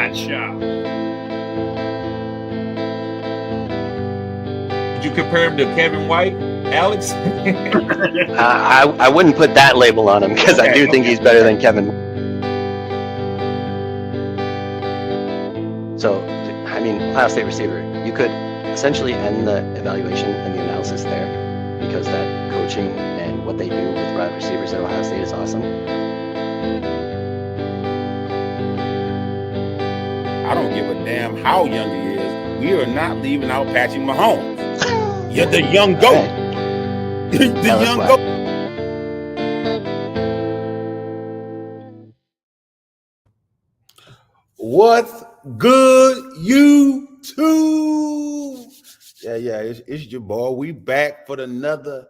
Gotcha. Did you compare him to Kevin White, Alex? I wouldn't put that label on him because I do think he's better than Kevin. So, I mean, Ohio State receiver, you could essentially end the evaluation and the analysis there because that coaching and what they do with wide receivers at Ohio State is awesome. I don't give a damn how young he is. We are not leaving out Patrick Mahomes. You're the young goat. Right. The young goat. What's good, YouTube? Yeah, it's your boy. We back for another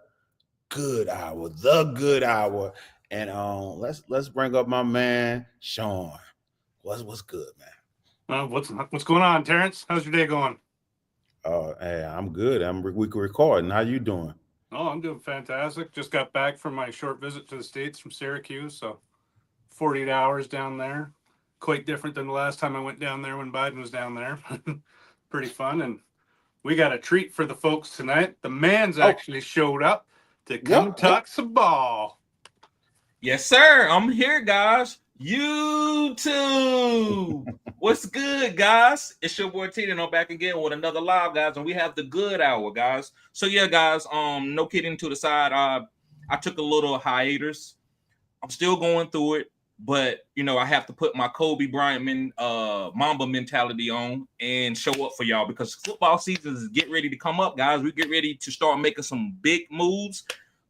good hour, the good hour. And let's bring up my man Sean. What's good, man? What's going on, Terrence? How's your day going? Hey, I'm good. We can record. How you doing? Oh, I'm doing fantastic. Just got back from my short visit to the States from Syracuse, so 48 hours down there. Quite different than the last time I went down there when Biden was down there. Pretty fun, and we got a treat for the folks tonight. The man's actually showed up to come talk some ball. Yes, sir. I'm here, guys. YouTube. What's good, guys? It's your boy T, and I'm back again with another live, guys, and we have the good hour, guys. So yeah, guys, no kidding to the side. I took a little hiatus. I'm still going through it, but you know, I have to put my Kobe Bryant Mamba mentality on and show up for y'all because football season is getting ready to come up, guys. We get ready to start making some big moves.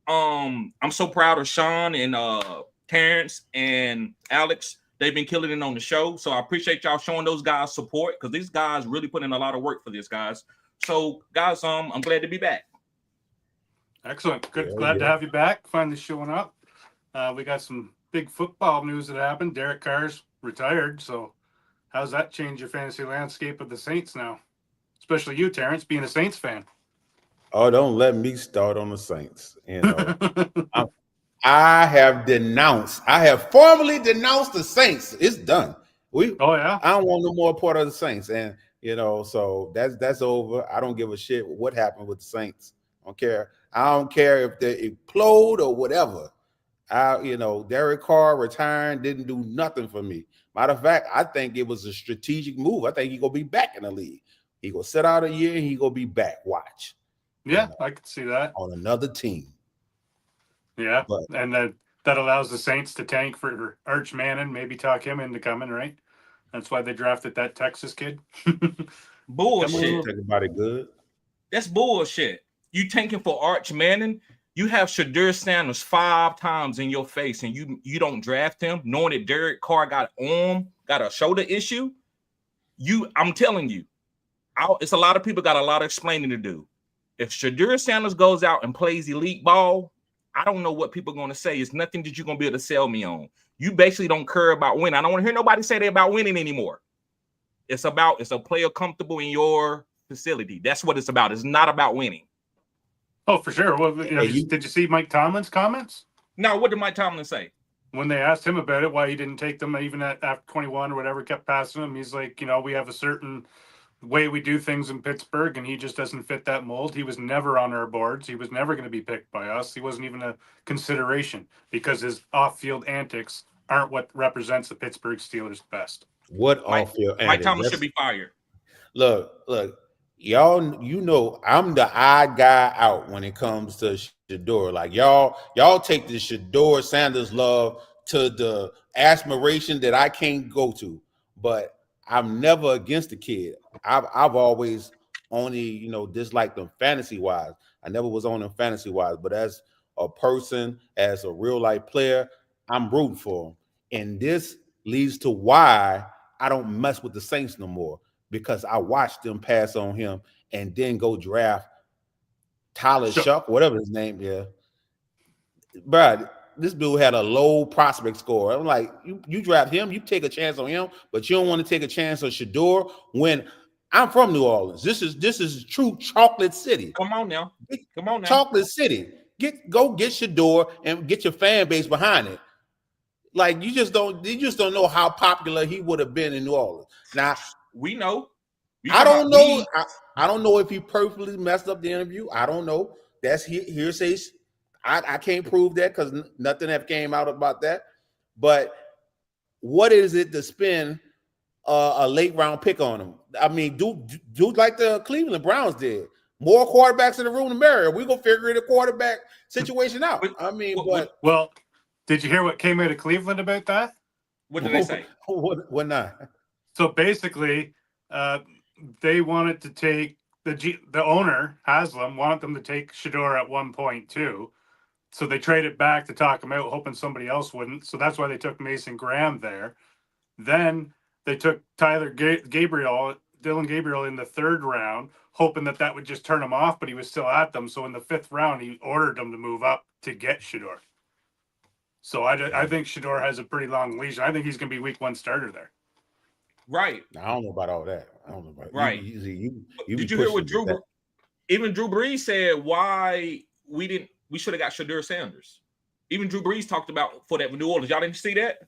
I'm so proud of Sean and Terrence and Alex. They've been killing it on the show. So I appreciate y'all showing those guys support because these guys really put in a lot of work for this, guys. So, guys, I'm glad to be back. Excellent. Good. Glad to have you back. Finally showing up. We got some big football news that happened. Derek Carr's retired. So how's that change your fantasy landscape of the Saints now? Especially you, Terrence, being a Saints fan. Oh, don't let me start on the Saints. You know, I have formally denounced the Saints. It's done. I don't want no more part of the Saints. And you know, so that's over. I don't give a shit what happened with the Saints. I don't care if they implode or whatever. Derek Carr retiring didn't do nothing for me. Matter of fact, I think it was a strategic move. I think he's gonna be back in the league. He gonna sit out a year and he gonna be back. Watch. Yeah, I could see that. On another team. Yeah, and that allows the Saints to tank for Arch Manning, maybe talk him into coming, right? That's why they drafted that Texas kid. Bullshit. Think about it good. That's bullshit. You tanking for Arch Manning? You have Shadur Sanders 5 times in your face, and you don't draft him, knowing that Derek Carr got a shoulder issue. I'm telling you, it's a lot of people got a lot of explaining to do. If Shadur Sanders goes out and plays elite ball, I don't know what people are going to say. It's nothing that you're going to be able to sell me on. You basically don't care about winning. I don't want to hear nobody say they're about winning anymore. It's a player comfortable in your facility. That's what it's about. It's not about winning. Oh, for sure. Well, did you see Mike Tomlin's comments? No, what did Mike Tomlin say? When they asked him about it, why he didn't take them even after 21 or whatever, kept passing him. He's like, we have a certain way we do things in Pittsburgh, and he just doesn't fit that mold. He was never on our boards. He was never going to be picked by us. He wasn't even a consideration because his off-field antics aren't what represents the Pittsburgh Steelers best. What off-field antics? Mike Tomlin should be fired. Look, y'all, I'm the odd guy out when it comes to Shador. Like y'all take the Shador Sanders love to the aspiration that I can't go to, but I'm never against the kid. I've always only, disliked them fantasy-wise. I never was on them fantasy-wise, but as a person, as a real-life player, I'm rooting for him. And this leads to why I don't mess with the Saints no more, because I watched them pass on him and then go draft Tyler Shuck, whatever his name is. But this dude had a low prospect score. I'm like, you draft him, you take a chance on him, but you don't want to take a chance on Shador when I'm from New Orleans. This is true chocolate city. Come on now. Chocolate city. Go get Shador and get your fan base behind it. Like you just don't know how popular he would have been in New Orleans. Now We know. I don't know. I don't know if he purposely messed up the interview. I don't know. That's hearsay. I can't prove that because nothing have came out about that. But what is it to spend a late round pick on him? I mean, do like the Cleveland Browns did. More quarterbacks in the room, the merrier. We're gonna figure the quarterback situation out. I mean, well, did you hear what came out of Cleveland about that? What did they say? What not? So basically, they wanted to take the owner Haslam wanted them to take Shador at one point too. So they traded back to talk him out, hoping somebody else wouldn't. So that's why they took Mason Graham there. Then they took Dylan Gabriel in the third round, hoping that would just turn him off, but he was still at them. So in the fifth round, he ordered them to move up to get Shador. So I think Shador has a pretty long leash. I think he's going to be week 1 starter there. Right. I don't know about all that. I don't know about right. You Did you hear what Drew? Even Drew Brees said why we should have got Shador Sanders. Even Drew Brees talked about for that New Orleans. Y'all didn't see that?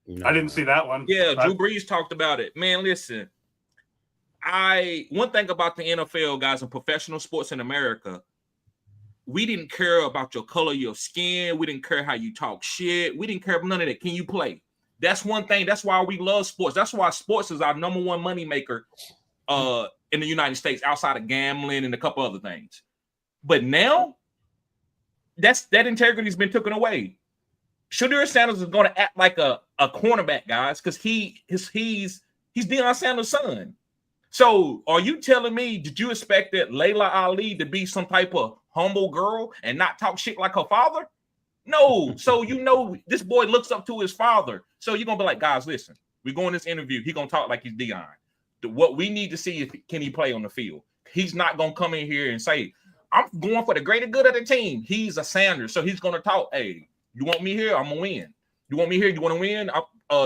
No. I didn't see that one. Yeah, Drew Brees talked about it. Man, listen. One thing about the NFL, guys, and professional sports in America, we didn't care about your color, your skin. We didn't care how you talk shit. We didn't care about none of that. Can you play? That's one thing. That's why we love sports. That's why sports is our number one moneymaker in the United States, outside of gambling and a couple other things. But now, that integrity has been taken away. Shador Sanders is going to act like a cornerback, guys, because he's Deion Sanders' son. So are you telling me, did you expect that Layla Ali to be some type of humble girl and not talk shit like her father? No. So this boy looks up to his father. So you're going to be like, guys, listen, we're going this interview. He's going to talk like he's Deion. What we need to see is, can he play on the field? He's not going to come in here and say, I'm going for the greater good of the team. He's a Sanders. So he's going to talk, hey, you want me here? I'm going to win. You want me here? You want to win?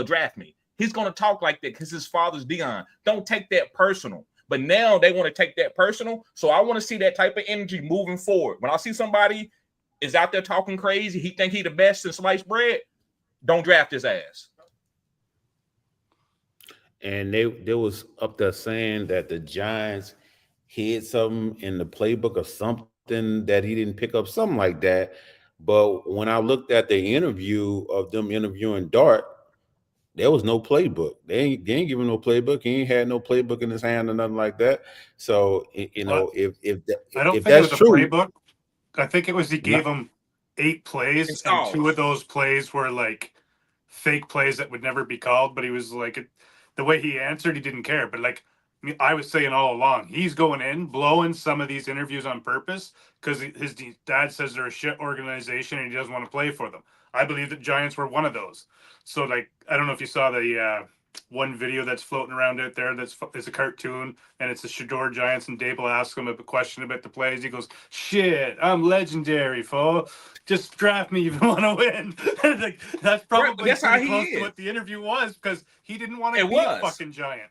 Draft me. He's going to talk like that because his father's Deion. Don't take that personal. But now they want to take that personal. So I want to see that type of energy moving forward. When I see somebody is out there talking crazy, he think he the best in sliced bread, don't draft his ass. And they was up there saying that the Giants hid something in the playbook or something that he didn't pick up, something like that. But when I looked at the interview of them interviewing Dart, there was no playbook. They ain't giving no playbook. He ain't had no playbook in his hand or nothing like that. So if I don't think that's it was true, a playbook. I think it was he gave him 8 plays, and 2 of those plays were like fake plays that would never be called. But he was like, the way he answered, he didn't care. But like I was saying all along, he's going in, blowing some of these interviews on purpose because his dad says they're a shit organization and he doesn't want to play for them. I believe the Giants were one of those. So, like, I don't know if you saw the one video that's floating around out there it's a cartoon, and it's the Shador Giants, and Dable asks him a question about the plays. He goes, shit, I'm legendary, fool. Just draft me if you want to win. Like, that's probably close to what the interview was, because he didn't want to be a fucking Giant.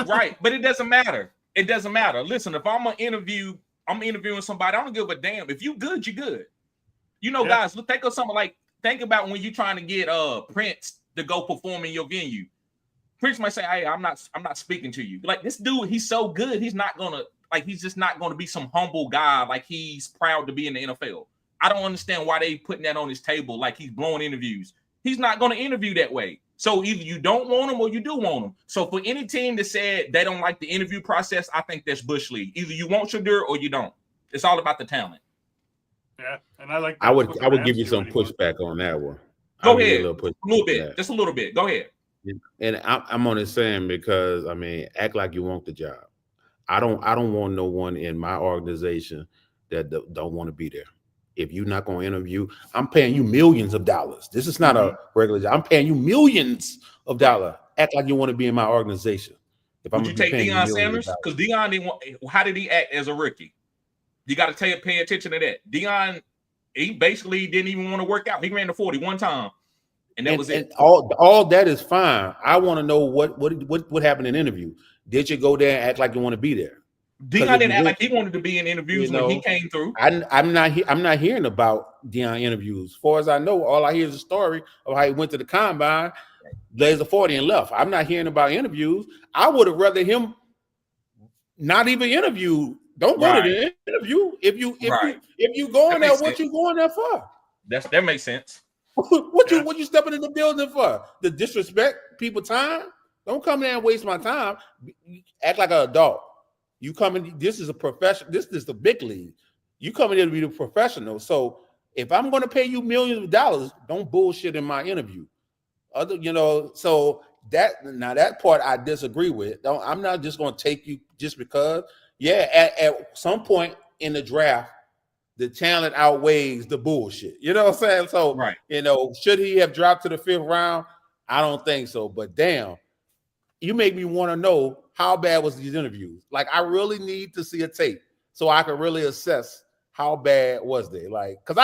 Right, but it doesn't matter. It doesn't matter. Listen, if I'm interviewing somebody, I don't give a damn. If you good, you good. Guys, look, think of something like, think about when you're trying to get Prince to go perform in your venue. Prince might say, hey, I'm not speaking to you. Like, this dude, he's so good, he's just not gonna be some humble guy like he's proud to be in the NFL. I don't understand why they putting that on his table like he's blowing interviews. He's not gonna interview that way. So either you don't want him or you do want him. So for any team that said they don't like the interview process, I think that's Bush League. Either you want Shador or you don't. It's all about the talent. Yeah, and I like. I would give you some pushback on that one. Go ahead, a little bit, just a little bit. Go ahead. And I'm only saying because act like you want the job. I don't want no one in my organization that don't want to be there. If you're not going to interview, I'm paying you millions of dollars. This is not a regular job. I'm paying you millions of dollars. Act like you want to be in my organization. Would you take Deion Sanders? Because Deion didn't want. How did he act as a rookie? You got to pay attention to that. Deion, he basically didn't even want to work out. He ran the 40 one time, and that was it. All that is fine. I want to know what happened in the interview. Did you go there and act like you want to be there? Dion didn't act like he wanted to be in interviews when he came through. I'm not hearing about Dion interviews. As far as I know, all I hear is a story of how he went to the combine, blazed a 40 and left. I'm not hearing about interviews. I would have rather him not even interview. Don't go to the interview. If you going there, what you going there for? That makes sense. what you stepping in the building for? To disrespect people time? Don't come there and waste my time. Act like an adult. You coming? This is a profession. This is the big league. You coming here to be the professional. So if I'm going to pay you millions of dollars, don't bullshit in my interview. So that part I disagree with. I'm not just going to take you just because. Yeah, at some point in the draft, the talent outweighs the bullshit. You know what I'm saying? So, should he have dropped to the 5th round? I don't think so. But damn, you make me want to know how bad was these interviews. Like, I really need to see a tape so I can really assess how bad was they. Like, because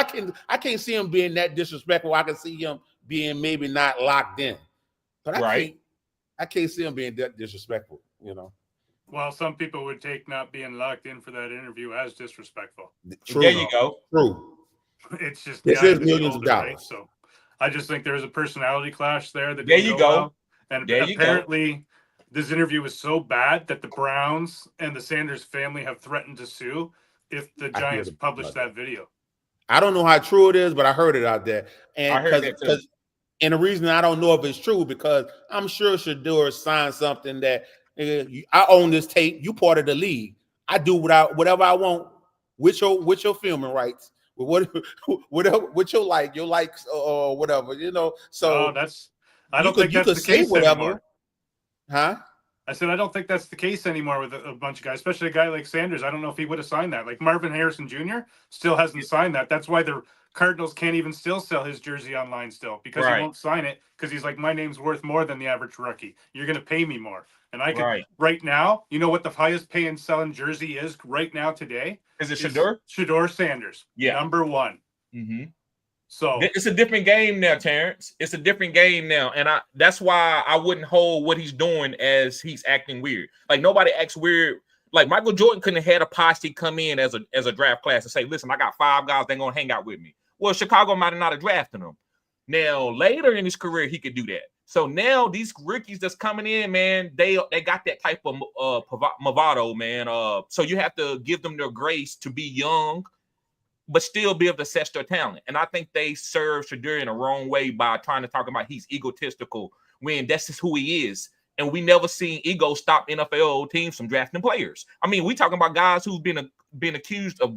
I can't see him being that disrespectful. I can see him being maybe not locked in, but I can't see him being that disrespectful. Well, some people would take not being locked in for that interview as disrespectful. True, there you go. True. It's just this is millions of dollars. Right? So I just think there's a personality clash there. There you go. Well. And apparently this interview was so bad that the Browns and the Sanders family have threatened to sue if the Giants publish that video. I don't know how true it is, but I heard it out there. And I heard that too. And the reason I don't know if it's true, because I'm sure Shedeur signed something that I own this tape. You part of the league. I do whatever I want with your filming rights, with your likes or whatever, So I don't think that's the case anymore. Huh? I said I don't think that's the case anymore with a bunch of guys, especially a guy like Sanders. I don't know if he would have signed that. Like Marvin Harrison Jr. still hasn't signed that. That's why the Cardinals can't even still sell his jersey online still, because he won't sign it, because he's like, my name's worth more than the average rookie. You're going to pay me more. And I can right now, you know what the highest paying selling jersey is right now today? Is it Shedeur? Shedeur Sanders. Yeah. Number 1. Mm-hmm. So it's a different game now, Terrence. It's a different game now. And that's why I wouldn't hold what he's doing as he's acting weird. Like, nobody acts weird. Like, Michael Jordan couldn't have had a posse come in as a draft class and say, listen, I got 5 guys that are going to hang out with me. Well, Chicago might have not have drafted him. Now, later in his career, he could do that. So now these rookies that's coming in, man, they got that type of bravado, man. So you have to give them their grace to be young, but still be able to assess their talent. And I think they serve Shedeur in a wrong way by trying to talk about he's egotistical when that's just who he is. And we never seen ego stop NFL teams from drafting players. I mean, we talking about guys who've been accused of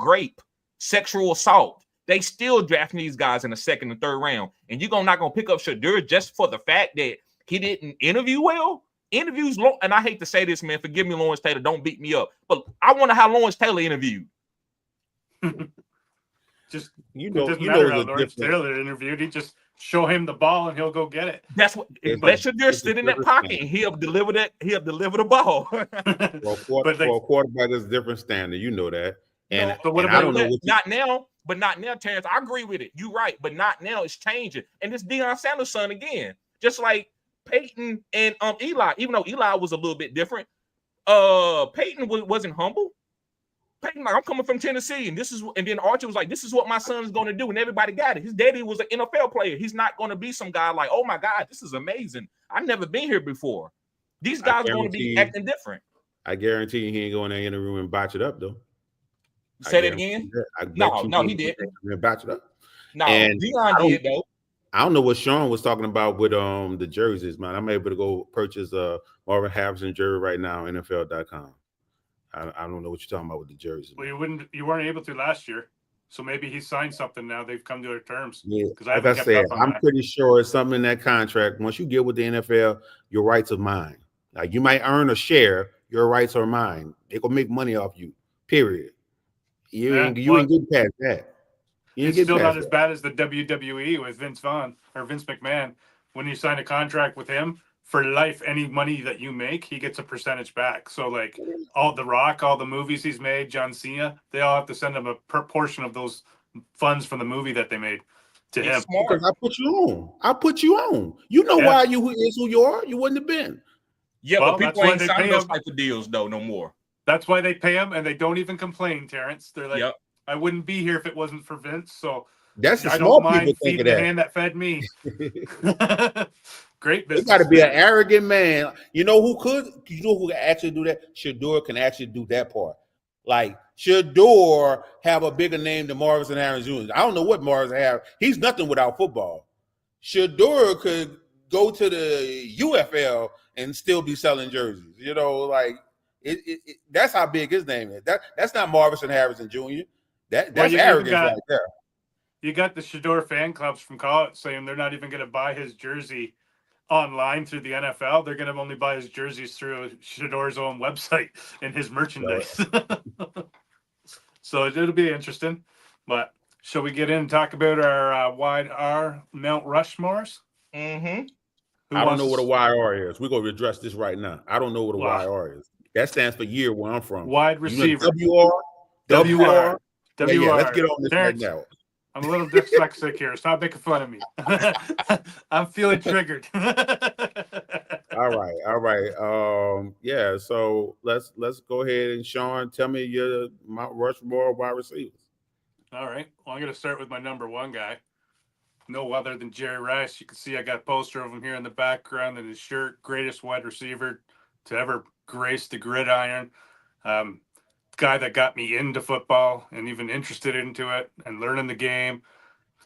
sexual assault. They still drafting these guys in the 2nd and 3rd round. And you're not going to pick up Shedeur just for the fact that he didn't interview well? Interviews, and I hate to say this, man, forgive me, Lawrence Taylor, don't beat me up. But I wonder how Lawrence Taylor interviewed. Just, it doesn't matter how Lawrence Taylor interviewed. He just show him the ball and he'll go get it. That's what. Let Shedeur sit in that pocket and he'll deliver the ball. For a quarterback, there's a different standard. You know that. And, but what about I don't know not now. But not now, Terrence. I agree with it. You're right. But not now. It's changing. And this Deion Sanders' son again. Just like Peyton and Eli. Even though Eli was a little bit different, Peyton wasn't humble. Peyton, like, I'm coming from Tennessee, and then Archie was like, this is what my son is going to do, and everybody got it. His daddy was an NFL player. He's not going to be some guy like, oh my God, this is amazing. I've never been here before. These guys are going to be acting different. I guarantee you he ain't going in the interview and botch it up, though. Say that again? No, he did. Batch it up. No, Deion did though. I don't know what Sean was talking about with the jerseys, man. I'm able to go purchase Marvin Harrison jersey right now, NFL.com. I don't know what you're talking about with the jerseys. Well, you weren't able to last year, so maybe he signed something now. They've come to their terms. Yeah, like I said, I'm pretty sure it's something in that contract. Once you get with the NFL, your rights are mine. Like, you might earn a share, your rights are mine. They gonna make money off you. Period. You ain't getting past that. It's still not as bad as the WWE with Vince McMahon. When you sign a contract with him for life, any money that you make, he gets a percentage back. So like all The Rock, all the movies he's made, John Cena, they all have to send him a portion of those funds from the movie that they made to him. Because I put you on. You know why you is who you are. You wouldn't have been. Yeah, but people ain't signing those type of deals though no more. That's why they pay him, and they don't even complain, Terrence. They're like, Yep. I wouldn't be here if it wasn't for Vince, so That's the I don't small people mind think feeding of the that. hand that fed me. Great They got to business. be an arrogant man. You know who could? You know who can actually do that? Shador can actually do that part. Like Shador have a bigger name than Marvin Harris Jr. I don't know what Marvin Harris. He's nothing without football. Shador could go to the UFL and still be selling jerseys. You know, like that's how big his name is. That's not Marvin Harrison Jr. That's You even arrogance right got there. the Shador fan clubs from college saying they're not even going to buy his jersey online through the NFL. They're going to only buy his jerseys through Shador's own website and his merchandise. So it'll be interesting. But shall we get in and talk about our wide R Mount Rushmores? Mm-hmm. I don't know what a YR is. We're going to address this right now. I don't know what a YR is. That stands for year where I'm from. Wide receiver. WR? WR. Yeah, let's get on this right now. I'm a little dyslexic here. Stop making fun of me. I'm feeling triggered. All right. Yeah, so let's go ahead and Sean, tell me your Mount Rushmore wide receivers. All right. Well, I'm going to start with my number one guy. No other than Jerry Rice. You can see I got a poster of him here in the background in his shirt. Greatest wide receiver to ever grace the gridiron. Guy that got me into football and even interested into it and learning the game.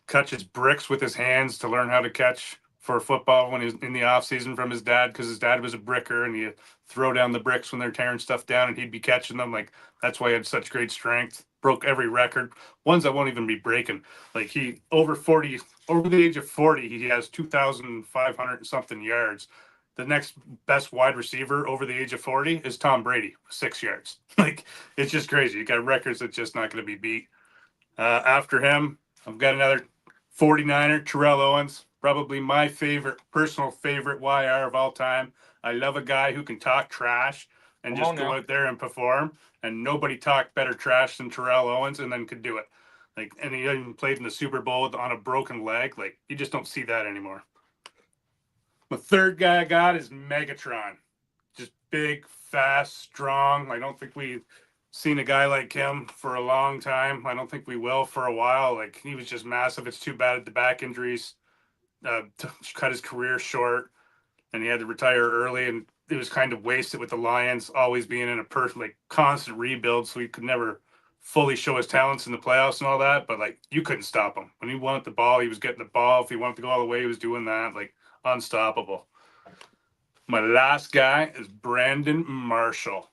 Catches bricks with his hands to learn how to catch for football when he was in the off season from his dad, because his dad was a bricker and he'd throw down the bricks when they're tearing stuff down and he'd be catching them. Like, that's why he had such great strength. Broke every record, ones that won't even be breaking. Like, he over the age of 40, he has 2,500 and something yards. The next best wide receiver over the age of 40 is Tom Brady, 6 yards. Like, it's just crazy. You got records that's just not going to be beat. After him, I've got another 49er, Terrell Owens, probably my personal favorite YR of all time. I love a guy who can talk trash and just go out there and perform. And nobody talked better trash than Terrell Owens, and then could do it. Like, and he even played in the Super Bowl on a broken leg. Like, you just don't see that anymore. The third guy I got is Megatron. Just big, fast, strong. I don't think we've seen a guy like him for a long time. I don't think we will for a while. Like, he was just massive. It's too bad the back injuries cut his career short, and he had to retire early, and it was kind of wasted with the Lions always being in a constant rebuild, so he could never fully show his talents in the playoffs and all that. But like, you couldn't stop him. When he wanted the ball, he was getting the ball. If he wanted to go all the way, he was doing that. Like, unstoppable. My last guy is Brandon Marshall.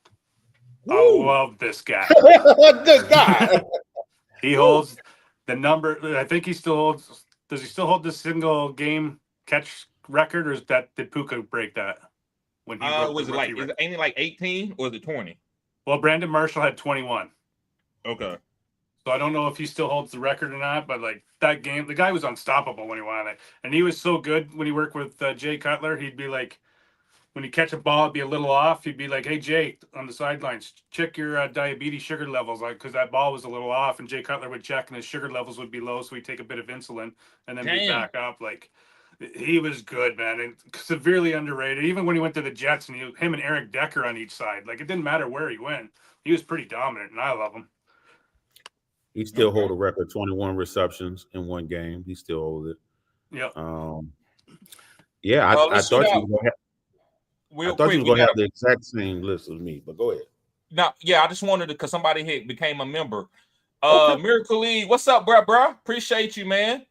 Woo. I love this guy. This guy. He holds the number. I think he still holds. Does he still hold the single game catch record, or did Puka break that? When he was it like, is it ain't it like 18 or is it 20? Well, Brandon Marshall had 21. Okay. So I don't know if he still holds the record or not, but like, that game, the guy was unstoppable when he won it, and he was so good when he worked with Jay Cutler. He'd be like, when he catch a ball, it'd be a little off. He'd be like, "Hey Jay, on the sidelines, check your diabetes sugar levels, like, because that ball was a little off." And Jay Cutler would check, and his sugar levels would be low, so he'd take a bit of insulin and then be back up. Like, he was good, man, and severely underrated. Even when he went to the Jets, and him and Eric Decker on each side, like, it didn't matter where he went, he was pretty dominant, and I love him. He still hold a record, 21 receptions in one game. He still holds it. Yeah. Yeah, I thought you were going to have. Real I thought quick, you were going to have the exact same list as me, but go ahead. No, yeah, I just wanted to, because somebody became a member. Miracle League, what's up, bro? Appreciate you, man.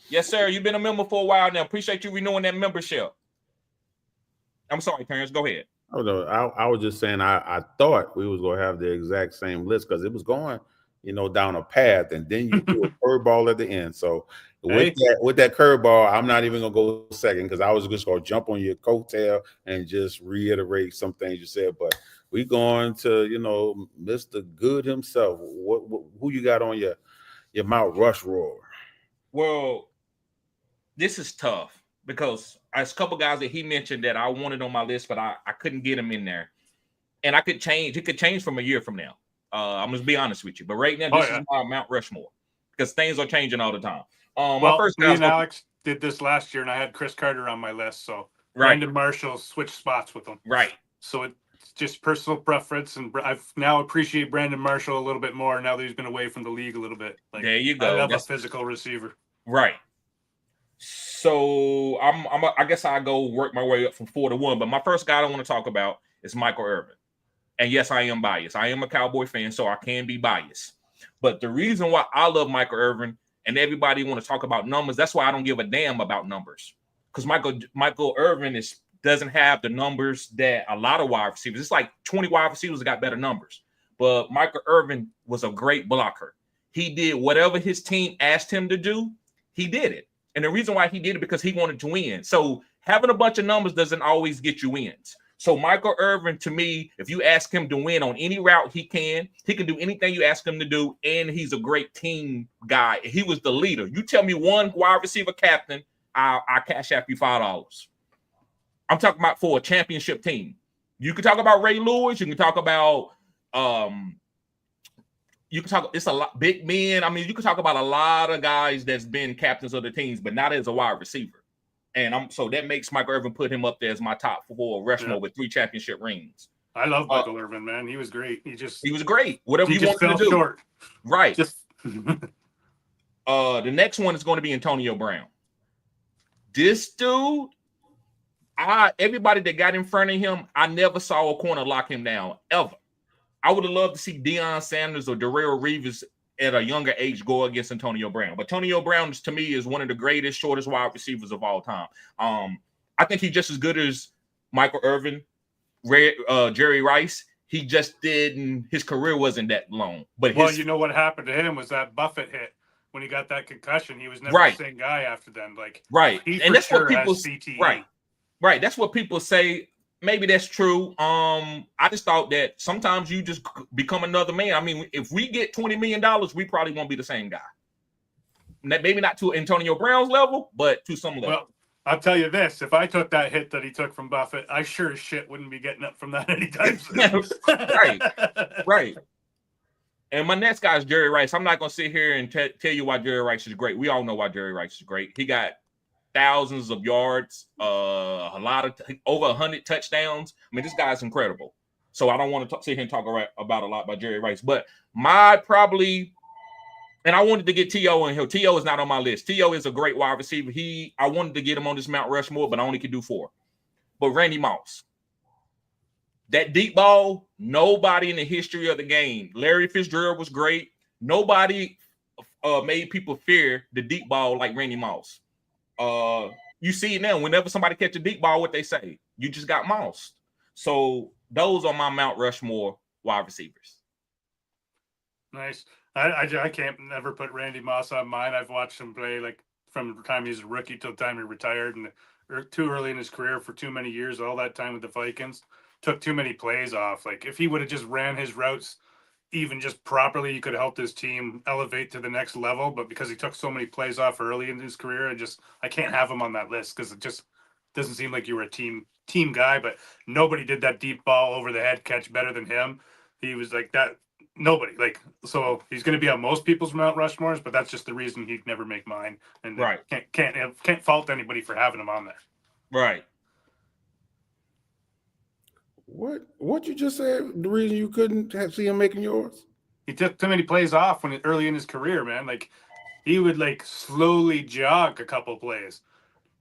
Yes, sir. You've been a member for a while now. Appreciate you renewing that membership. I'm sorry, Terrence. Go ahead. Oh, no, I was just saying I thought we was going to have the exact same list, because it was going, down a path, and then you threw a curveball at the end. So with that curveball, I'm not even gonna go second, because I was just gonna jump on your coattail and just reiterate some things you said. But we going to Mr. Good himself. Who you got on your Mount Rushmore? Well, this is tough, because there's a couple guys that he mentioned that I wanted on my list, but I couldn't get him in there, and I could change. It could change from a year from now. I'm just be honest with you, but right now this is my Mount Rushmore, because things are changing all the time. My first me and Alex did this last year, and I had Chris Carter on my list, so Brandon Marshall switched spots with him. Right. So just personal preference, and I've now appreciate Brandon Marshall a little bit more now that he's been away from the league a little bit. Like, there you I go. love a That's physical receiver. right. So I guess I go work my way up from 4 to 1. But my first guy I want to talk about is Michael Irvin. And yes, I am biased. I am a Cowboy fan, so I can be biased. But the reason why I love Michael Irvin and everybody want to talk about numbers, that's why I don't give a damn about numbers. Because Michael Irvin doesn't have the numbers that a lot of wide receivers. It's like 20 wide receivers got better numbers. But Michael Irvin was a great blocker. He did whatever his team asked him to do. He did it. And the reason why he did it because he wanted to win. So having a bunch of numbers doesn't always get you wins. So Michael Irvin, to me, if you ask him to win on any route, he can do anything you ask him to do, and he's a great team guy. He was the leader. You tell me one wide receiver captain, I'll cash out you $5. I'm talking about for a championship team. You can talk about Ray Lewis. You can talk about it's a lot big men. I mean, you can talk about a lot of guys that's been captains of the teams, but not as a wide receiver. And so that makes Michael Irvin put him up there as my top 4 Rushmore with 3 championship rings. I love Michael Irvin, man. He was great. He was great. Whatever he wanted to do. Short. Right. The next one is going to be Antonio Brown. This dude, everybody that got in front of him, I never saw a corner lock him down ever. I would have loved to see Deion Sanders or Darrelle Reeves at a younger age go against Antonio Brown. But Antonio Brown, to me, is one of the greatest, shortest wide receivers of all time. I think he's just as good as Michael Irvin, Jerry Rice. He just didn't. His career wasn't that long. But you know what happened to him was that Buffett hit when he got that concussion. He was never the same guy after then. Like and that's what people CTE. Right. That's what people say. Maybe that's true. I just thought that sometimes you just become another man. I mean, if we get $20 million, we probably won't be the same guy. Maybe not to Antonio Brown's level, but to some level. Well, I'll tell you this. If I took that hit that he took from Buffett, I sure as shit wouldn't be getting up from that anytime soon. Right. And my next guy is Jerry Rice. I'm not going to sit here and tell you why Jerry Rice is great. We all know why Jerry Rice is great. He got thousands of yards, over 100 touchdowns. I mean, this guy's incredible. So I don't want to sit here and talk about a lot about Jerry Rice. But and I wanted to get T.O. in here. T.O. is not on my list. T.O. is a great wide receiver. I wanted to get him on this Mount Rushmore, but I only could do 4. But Randy Moss. That deep ball, nobody in the history of the game. Larry Fitzgerald was great. Nobody made people fear the deep ball like Randy Moss. You see it now. Whenever somebody catch a deep ball, what they say, you just got mossed. So those are my Mount Rushmore wide receivers. Nice. I can't never put Randy Moss on mine. I've watched him play like from the time he was a rookie till the time he retired, and too early in his career for too many years. All that time with the Vikings, took too many plays off. Like if he would have just ran his routes even just properly, he could have helped his team elevate to the next level. But because he took so many plays off early in his career, I can't have him on that list because it just doesn't seem like you were a team guy. But nobody did that deep ball over the head catch better than him. He was like that. Nobody so he's going to be on most people's Mount Rushmores, but that's just the reason he'd never make mine. And can't fault anybody for having him on there. Right. What you just said? The reason you couldn't see him making yours? He took too many plays off early in his career, man. Like he would slowly jog a couple plays.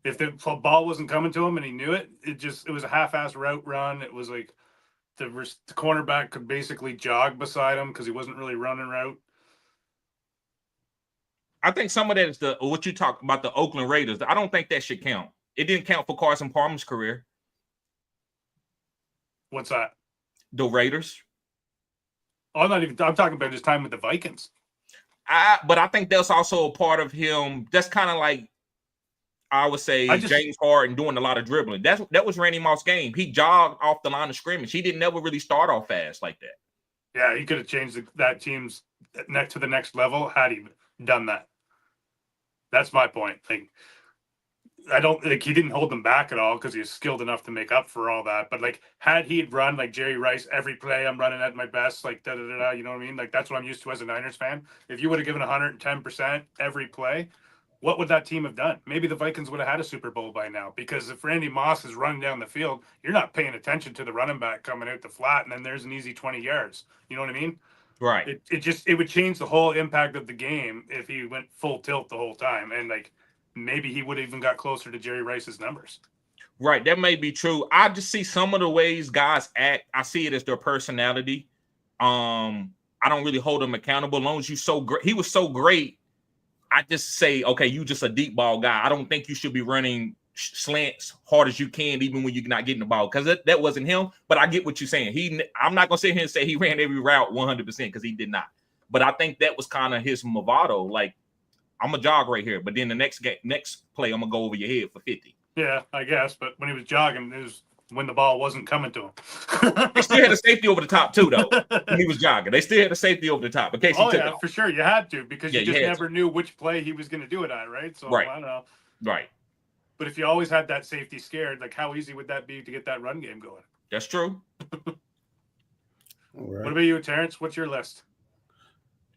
If the ball wasn't coming to him and he knew it, it was a half-ass route run. It was like the cornerback could basically jog beside him because he wasn't really running route. I think some of that is what you talk about the Oakland Raiders. I don't think that should count. It didn't count for Carson Palmer's career. What's that? The Raiders. I'm talking about his time with the Vikings. But I think that's also a part of him. That's kind of like, I would say, James Harden doing a lot of dribbling. That was Randy Moss' game. He jogged off the line of scrimmage. He didn't never really start off fast like that. Yeah, he could have changed that team's next to the next level had he done that. That's my point. I don't he didn't hold them back at all because he was skilled enough to make up for all that. But had he run like Jerry Rice, every play I'm running at my best, you know what I mean? That's what I'm used to as a Niners fan. If you would have given 110% every play, what would that team have done? Maybe the Vikings would have had a Super Bowl by now, because if Randy Moss is running down the field, you're not paying attention to the running back coming out the flat, and then there's an easy 20 yards. You know what I mean? Right. It would change the whole impact of the game if he went full tilt the whole time, and like maybe he would have even got closer to Jerry Rice's numbers. Right. That may be true. I just see some of the ways guys act. I see it as their personality. I don't really hold him accountable. As long as you so great, he was so great. I just say, okay, you just a deep ball guy. I don't think you should be running slants hard as you can, even when you're not getting the ball, because that wasn't him. But I get what you're saying. I'm not gonna sit here and say he ran every route 100% because he did not. But I think that was kind of his bravado. Like, I'm a jog right here, but then the next play, I'm gonna go over your head for 50. Yeah, I guess. But when he was jogging, it was when the ball wasn't coming to him. They still had a safety over the top too, though. When he was jogging, they still had a safety over the top in case he took it off. For sure, you had to, because you just never to. knew which play he was going to do it at, right? So right. I don't know. Right. But if you always had that safety scared, like how easy would that be to get that run game going? That's true. All right. What about you, Terrence? What's your list?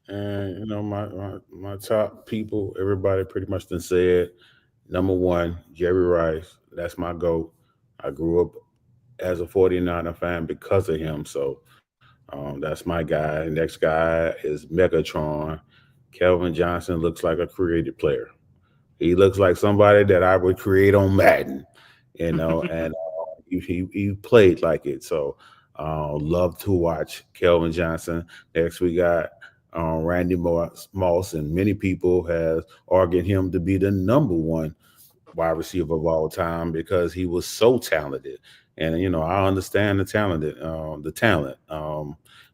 And you know, my top people, everybody pretty much done said. Number one, Jerry Rice. That's my GOAT. I grew up as a 49er fan because of him. So that's my guy. Next guy is Megatron. Kelvin Johnson looks like a creative player. He looks like somebody that I would create on Madden, you know, and he played like it. So love to watch Kelvin Johnson. Next, we got Randy Moss, and many people have argued him to be the number one wide receiver of all time because he was so talented. And, you know, I understand the talent,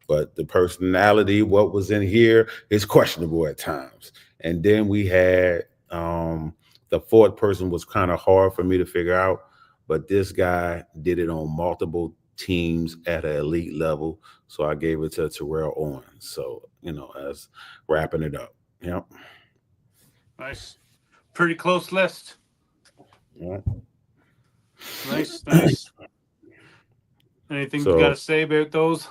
but the personality, what was in here, is questionable at times. And then we had the fourth person was kind of hard for me to figure out, but this guy did it on multiple teams at an elite level. So I gave it to Terrell Owens. So, you know, as wrapping it up. Yep. Nice. Pretty close list. Yeah. Nice. Anything you got to say about those,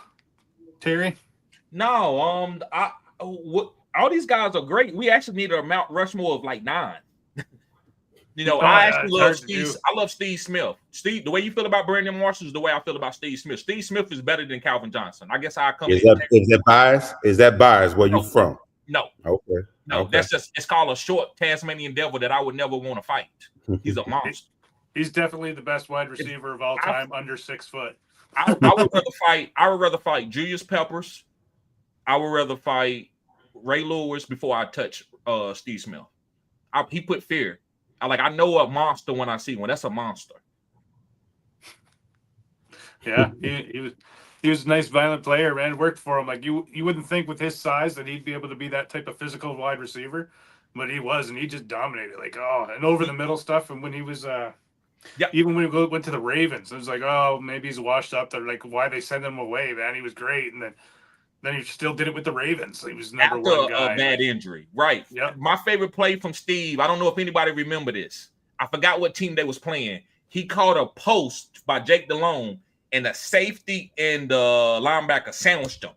Terry? No. All these guys are great. We actually need a Mount Rushmore of like 9. You know, I love Steve. I love Steve Smith. Steve, the way you feel about Brandon Marshall is the way I feel about Steve Smith. Steve Smith is better than Calvin Johnson. I guess I come. Is that bias? Is that bias? Where you from? No. Okay. No, okay. That's just, it's called a short Tasmanian devil that I would never want to fight. He's a monster. He's definitely the best wide receiver of all time, under 6 foot. I would rather fight Julius Peppers. I would rather fight Ray Lewis before I touch Steve Smith. He put fear. I know a monster when I see one. That's a monster. Yeah, he was a nice, violent player, man. It worked for him. Like you wouldn't think with his size that he'd be able to be that type of physical wide receiver, but he was, and he just dominated. And over the middle stuff. And when he was, even when he went to the Ravens, it was like, oh, maybe he's washed up. They're like, why they send him away, man? He was great, and then he still did it with the Ravens. He was number one guy. A bad injury, right? Yep. My favorite play from Steve. I don't know if anybody remember this. I forgot what team they was playing. He caught a post by Jake Delhomme, and the safety and the linebacker sandwiched him.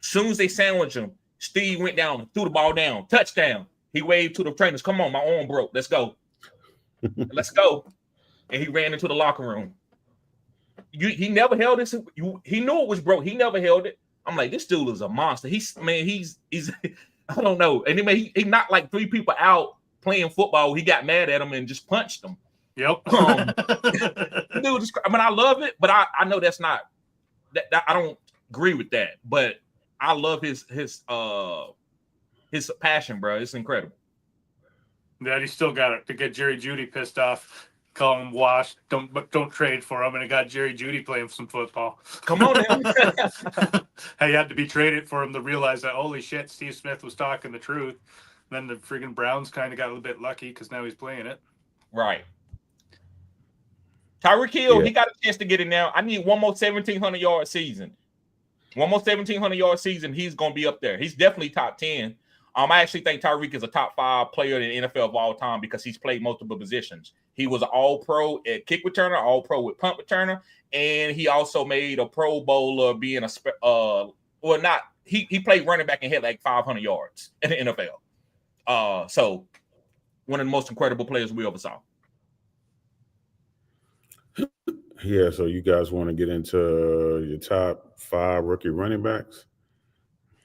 As soon as they sandwiched him, Steve went down and threw the ball down. Touchdown. He waved to the trainers. Come on, my arm broke. Let's go. Let's go. And he ran into the locker room. He never held this. He knew it was broke. He never held it. I'm like, this dude is a monster. He's I don't know. And he knocked like 3 people out playing football. He got mad at them and just punched them. Yep. Dude, I love it, but I know that's not that I don't agree with that. But I love his passion, bro. It's incredible. Yeah, he still got it to get Jerry Jeudy pissed off. Call him washed. Don't trade for him, and it got Jerry Jeudy playing some football. Come on, now. He had to be traded for him to realize that holy shit, Steve Smith was talking the truth. And then the friggin' Browns kind of got a little bit lucky because now he's playing it. Right. Tyreek Hill, he got a chance to get it now. I need one more 1,700-yard season. One more 1,700-yard season. He's gonna be up there. He's definitely top 10. I actually think Tyreek is a top 5 player in the NFL of all time because he's played multiple positions. He was an all-pro at kick returner, all-pro with punt returner, and he also made a Pro Bowler being he played running back and hit like 500 yards in the NFL. So one of the most incredible players we ever saw. Yeah, so you guys want to get into your top 5 rookie running backs?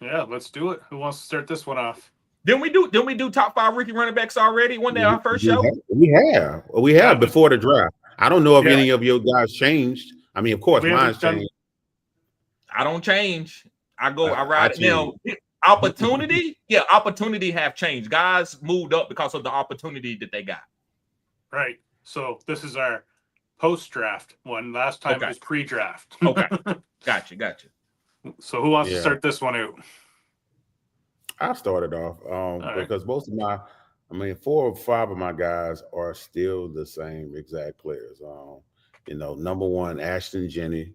Yeah, let's do it. Who wants to start this one off? Didn't we do top 5 rookie running backs already? Wasn't that our first show? We have before the draft. I don't know if any of your guys changed. I mean, of course, mine's changed. I don't change. I ride it now. Opportunity, opportunity have changed. Guys moved up because of the opportunity that they got. Right. So this is our post-draft one. Last time it was pre-draft. Okay. Gotcha. So who wants to start this one out? I started off because most of 4 or 5 of my guys are still the same exact players. Number 1, Ashton Jenney,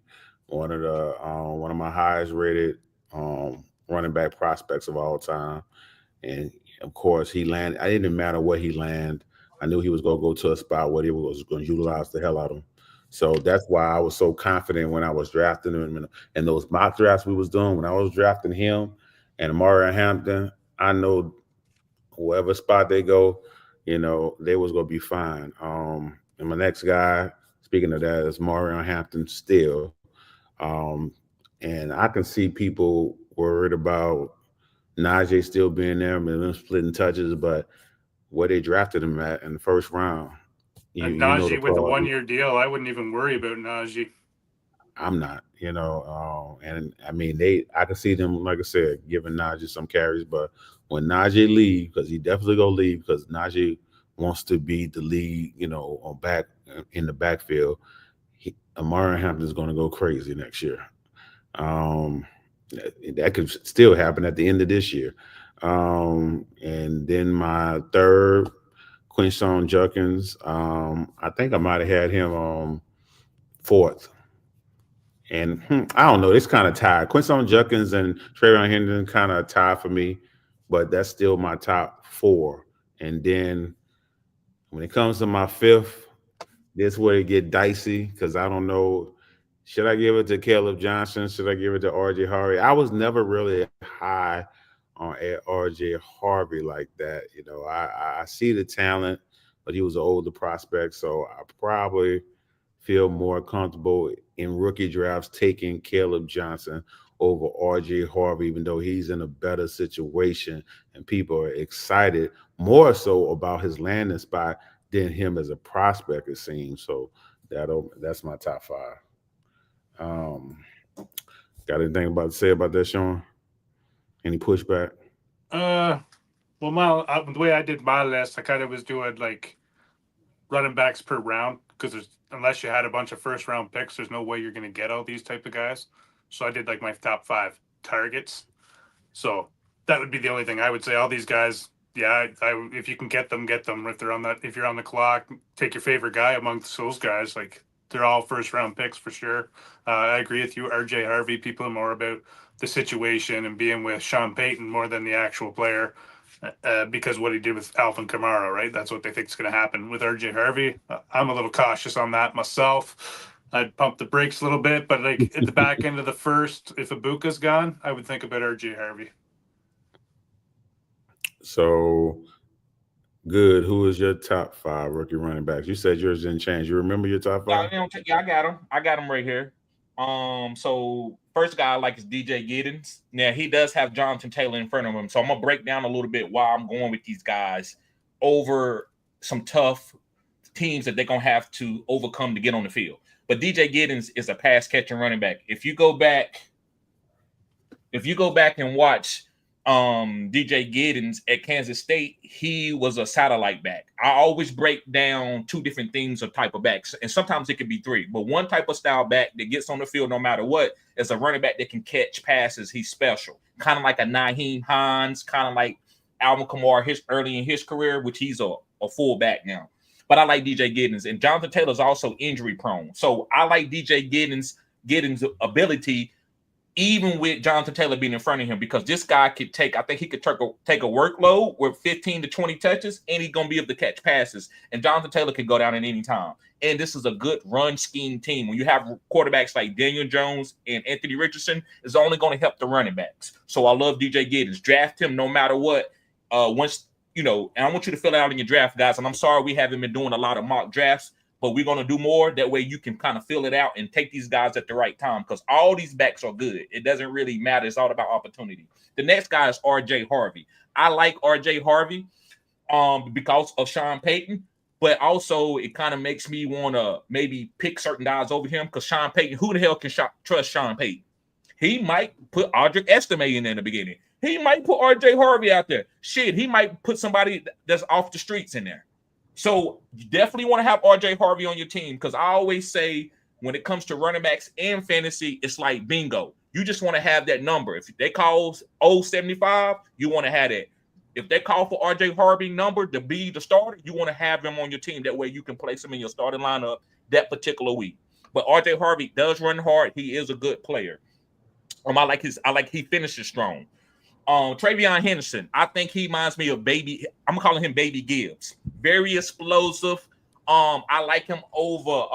one of my highest rated running back prospects of all time. And of course, he landed. It didn't matter where he landed. I knew he was going to go to a spot where he was going to utilize the hell out of him. So that's why I was so confident when I was drafting him. And those mock drafts we was doing, when I was drafting him and Amari Hampton, I know whoever spot they go, they was going to be fine. And my next guy, speaking of that, is Marion Hampton still. And I can see people worried about Najee still being there and them splitting touches, but where they drafted him at in the first round. And Najee with the 1-year deal, I wouldn't even worry about Najee. I'm not, and I mean, I can see them, like I said, giving Najee some carries, but when Najee leave, because he definitely gonna leave, because Najee wants to be the lead, on back in the backfield. Amari Hampton is going to go crazy next year. That could still happen at the end of this year. And then my third, Quinshon Judkins, I think I might have had him 4th. And I don't know, it's kind of tied. Quinshon Judkins and Trayvon Henderson kind of tied for me, but that's still my top 4. And then when it comes to my 5th, this where it get dicey, because I don't know, should I give it to Caleb Johnson? Should I give it to RJ Harvey? I was never really high on RJ Harvey like that. I see the talent, but he was an older prospect, so I probably feel more comfortable in rookie drafts taking Caleb Johnson over RJ Harvey, even though he's in a better situation and people are excited more so about his landing spot than him as a prospect, it seems. So that's my top 5. Got anything to say about that, Sean? Any pushback? Well, the way I did my list, I kind of was doing like running backs per round, because unless you had a bunch of first round picks, there's no way you're going to get all these type of guys. So I did like my top 5 targets. So that would be the only thing I would say. All these guys, if you can get them. If you're on the clock, take your favorite guy amongst those guys. Like, they're all first round picks for sure. I agree with you, RJ Harvey. People are more about the situation and being with Sean Payton more than the actual player, because what he did with Alvin Kamara, right? That's what they think is going to happen with RJ Harvey. I'm a little cautious on that myself. I'd pump the brakes a little bit, but like at the back end of the first, if Ibuka's gone, I would think about RJ Harvey. So, Good. Who is your top 5 rookie running backs? You said yours didn't change. You remember your top 5? Yeah, I got him. I got him right here. So first guy I like is DJ Giddens. Now he does have Jonathan Taylor in front of him, so I'm gonna break down a little bit why I'm going with these guys over some tough teams that they're gonna have to overcome to get on the field. But DJ Giddens is a pass catching running back. If you go back and watch DJ Giddens at Kansas State, he was a satellite back. I always break down 2 different things of type of backs, and sometimes it could be 3. But one type of style back that gets on the field no matter what is a running back that can catch passes. He's special, kind of like a Nyheim Hines, kind of like Alvin Kamara early in his career, which he's a fullback now. But I like DJ Giddens, and Jonathan Taylor's also injury prone, so I like DJ Giddens' ability, even with Jonathan Taylor being in front of him, because this guy could take a workload with 15 to 20 touches, and he's going to be able to catch passes. And Jonathan Taylor can go down at any time. And this is a good run scheme team. When you have quarterbacks like Daniel Jones and Anthony Richardson, it's only going to help the running backs. So I love DJ Giddens. Draft him no matter what. Once you know, and I want you to fill it out in your draft, guys. And I'm sorry we haven't been doing a lot of mock drafts, but we're going to do more. That way you can kind of fill it out and take these guys at the right time, because all these backs are good. It doesn't really matter. It's all about opportunity. The next guy is RJ Harvey. I like RJ Harvey because of Sean Payton, but also it kind of makes me want to maybe pick certain guys over him, because Sean Payton, who the hell can trust Sean Payton? He might put Audric Estime in the beginning. He might put RJ Harvey out there. Shit, he might put somebody that's off the streets in there. So you definitely want to have RJ Harvey on your team, because I always say when it comes to running backs and fantasy, it's like bingo. You just want to have that number. If they call 075, you want to have that. If they call for RJ Harvey number to be the starter, you want to have him on your team. That way you can place him in your starting lineup that particular week. But RJ Harvey does run hard. He is a good player. I like he finishes strong. Travion Henderson, I think he reminds me of baby. I'm calling him Baby Gibbs. Very explosive. I like him over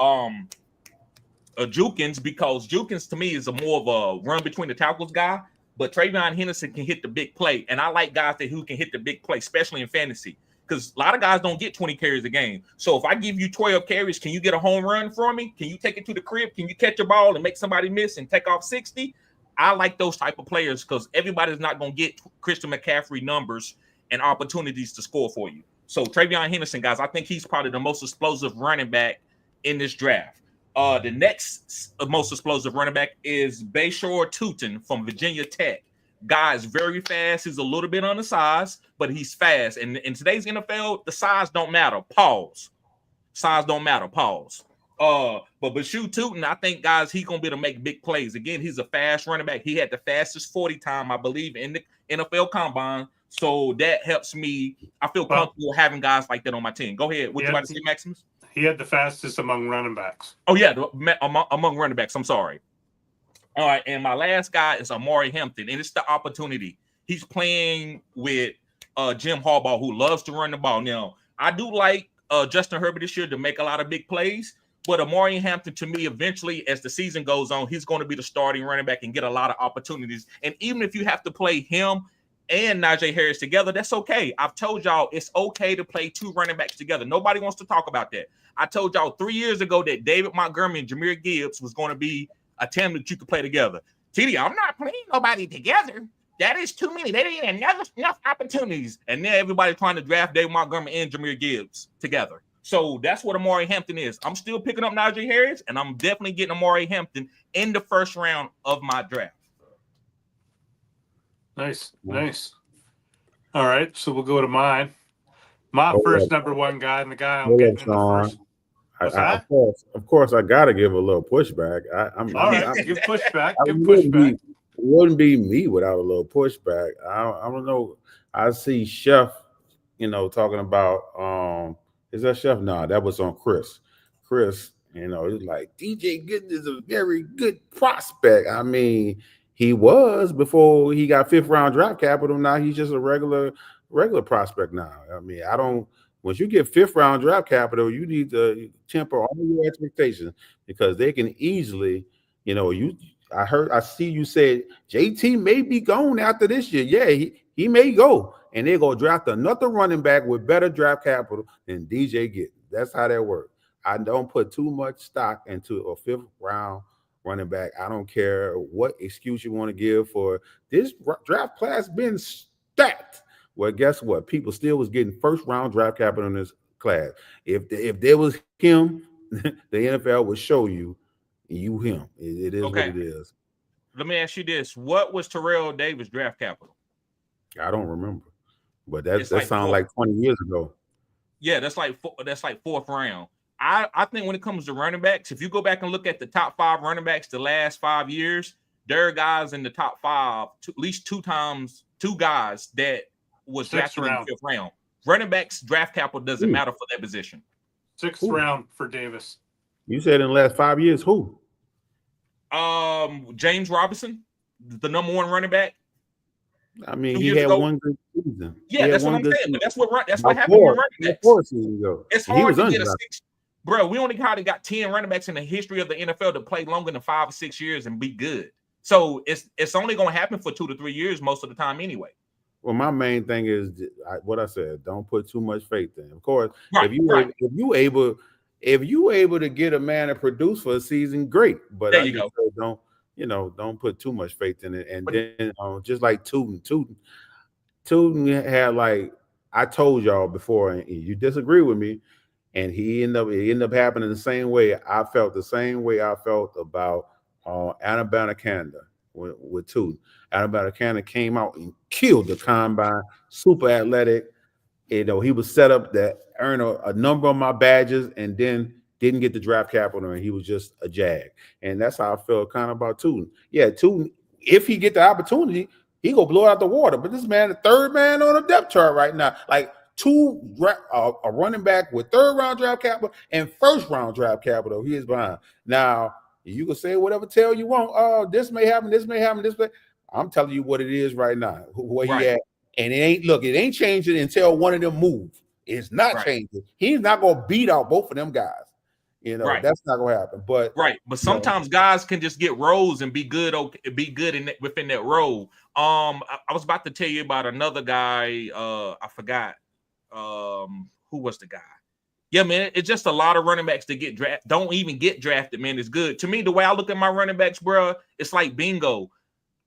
Jukins, because Jukins to me is a more of a run between the tackles guy. But Travion Henderson can hit the big play, and I like guys who can hit the big play, especially in fantasy, because a lot of guys don't get 20 carries a game. So if I give you 12 carries, can you get a home run for me? Can you take it to the crib? Can you catch a ball and make somebody miss and take off 60? I like those type of players, because everybody's not going to get Christian McCaffrey numbers and opportunities to score for you. So Travion Henderson, guys, I think he's probably the most explosive running back in this draft. The next most explosive running back is Bayshore Tootin from Virginia Tech. Guy is very fast. He's a little bit undersized, but he's fast. And in today's NFL, the size don't matter. Pause. Size don't matter. Pause. But Bashu Tootin, I think, guys, he's gonna be able to make big plays. Again, he's a fast running back. He had the fastest 40 time, I believe, in the NFL Combine. So that helps me. I feel comfortable having guys like that on my team. Go ahead. What you about to say, Maximus? He had the fastest among running backs. Oh yeah, among running backs. I'm sorry. All right, and my last guy is Amari Hampton, and it's the opportunity. He's playing with Jim Harbaugh, who loves to run the ball. Now, I do like Justin Herbert this year to make a lot of big plays. But Amari Hampton, to me, eventually, as the season goes on, he's going to be the starting running back and get a lot of opportunities. And even if you have to play him and Najee Harris together, that's okay. I've told y'all it's okay to play two running backs together. Nobody wants to talk about that. I told y'all 3 years ago that David Montgomery and Jahmyr Gibbs was going to be a team that you could play together. TD, I'm not playing nobody together. That is too many. They didn't have enough opportunities. And then everybody's trying to draft David Montgomery and Jahmyr Gibbs together. So that's what Amari Hampton is. I'm still picking up Najee Harris, and I'm definitely getting Amari Hampton in the first round of my draft. Nice. All right, so we'll go to mine. My first number one guy, and the guy I'm getting in the first. What's that? Of course, I got to give a little pushback. Give pushback. Give pushback. It wouldn't be me without a little pushback. I don't know. I see Chef, talking about is that Chef? No, that was on Chris. Chris, it's like DJ Gooden is a very good prospect. I mean, he was before he got 5th round draft capital. Now he's just a regular prospect now. I mean, once you get 5th round draft capital, you need to temper all your expectations, because they can easily, I see you said JT may be gone after this year. Yeah, he may go. And they're going to draft another running back with better draft capital than DJ Gooden. That's how that works. I don't put too much stock into a 5th round running back. I don't care what excuse you want to give for this draft class being stacked. Well, guess what? People still was getting 1st round draft capital in this class. If there was him, the NFL would show you him. It is what it is. Let me ask you this. What was Terrell Davis draft capital? I don't remember. But that sounds like 20 years ago. Yeah, that's like 4th round. I think when it comes to running backs, if you go back and look at the top 5 running backs the last 5 years, there are guys in the top 5, at least 2 guys that was drafted in the 5th round. Running backs draft capital doesn't matter for that position. 6th round for Davis. You said in the last 5 years, who? James Robinson, the number 1 running back. I mean, he had one good season. Yeah, that's what I'm saying. But that's what happened with running backs. 4 seasons ago. It's hard to get a 6. Bro, we only got 10 running backs in the history of the NFL to play longer than 5 or 6 years and be good. So it's only going to happen for 2 to 3 years most of the time anyway. Well, my main thing is what I said. Don't put too much faith in. Of course, Right, right. if you able to get a man to produce for a season, great. But There I you just go. say don't put too much faith in it. And But then just like Tootin had like I told y'all before, and you disagree with me, and it ended up happening the same way. I felt the same way I felt about Alabama Canada with Tootin. Alabama Canada came out and killed the combine, super athletic. He was set up to earn a number of my badges and then didn't get the draft capital, and he was just a jag. And that's how I felt kind of about Tootin. Yeah, Tootin, if he get the opportunity, he gonna blow out the water. But this man, the third man on the depth chart right now, like a running back with third round draft capital and first round draft capital, he is behind. Now you can say whatever tell you want. Oh, this may happen, this may happen, this may. I'm telling you what it is right now, where he at. And it ain't changing until one of them move. It's not changing. He's not gonna beat out both of them guys. That's not gonna happen. But but sometimes guys can just get roles and be good. Be good within that role. I was about to tell you about another guy. I forgot. Who was the guy? Yeah, man. It's just a lot of running backs that get drafted. Don't even get drafted, man. It's good to me. The way I look at my running backs, bro, it's like bingo.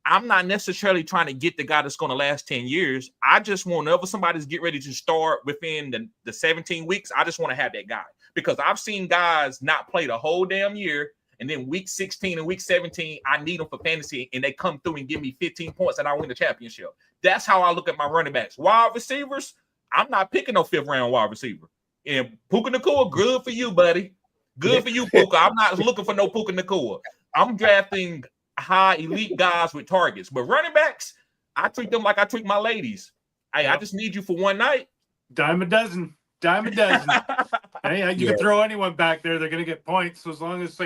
I'm not necessarily trying to get the guy that's going to last 10 years. I just want, whenever somebody's get ready to start within the 17 weeks, I just want to have that guy. Because I've seen guys not play the whole damn year, and then week 16 and week 17, I need them for fantasy, and they come through and give me 15 points, and I win the championship. That's how I look at my running backs. Wide receivers, I'm not picking no 5th-round wide receiver. And Puka Nacua, good for you, buddy. Good for you, Puka. I'm not looking for no Puka Nacua. I'm drafting high elite guys with targets, but running backs, I treat them like I treat my ladies. I just need you for one night. Dime a dozen. Hey, you can throw anyone back there; they're going to get points. So as long as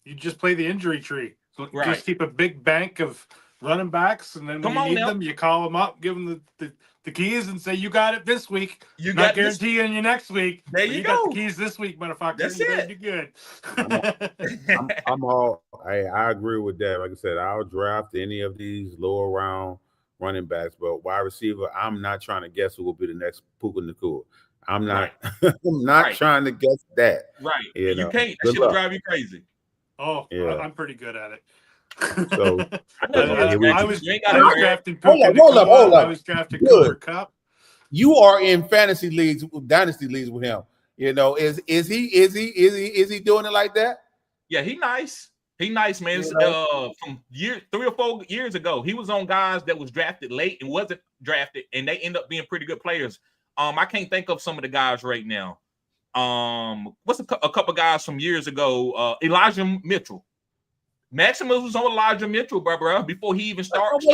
you just play the injury tree, so just keep a big bank of running backs, and then when you need them, you call them up, give them the keys, and say, "You got it this week. Not guaranteeing you next week. There you go. Got the keys this week, motherfucker. That's it. You're good." I agree with that. Like I said, I'll draft any of these lower round running backs, but wide receiver, I'm not trying to guess who will be the next Puka Nacua. I'm not. I'm not trying to guess that. Right. You can't. That shit'll drive you crazy. Oh, yeah. I'm pretty good at it. So I was drafting Puka Nacua. Hold up. I was drafting Cooper Kupp. You are in fantasy leagues, dynasty leagues with him. Is he doing it like that? Yeah, he nice. He nice, man. From 3 or 4 years ago, he was on guys that was drafted late and wasn't drafted, and they end up being pretty good players. I can't think of some of the guys right now. What's a couple guys from years ago? Elijah Mitchell. Maximus was on Elijah Mitchell, bro, before he even started.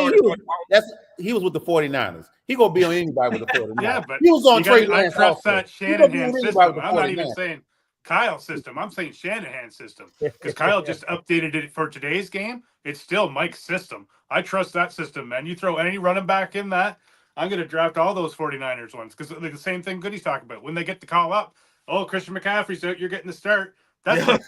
He was with the 49ers. He gonna be on anybody with the 49ers. Yeah, but he was on Trey Lance. I trust that Shanahan system. I'm not even saying Kyle's system. I'm saying Shanahan's system, because Kyle just updated it for today's game. It's still Mike's system. I trust that system, man. You throw any running back in that, I'm going to draft all those 49ers ones, because the same thing Goody's talking about. When they get the call up, Christian McCaffrey's out, you're getting the start. That's like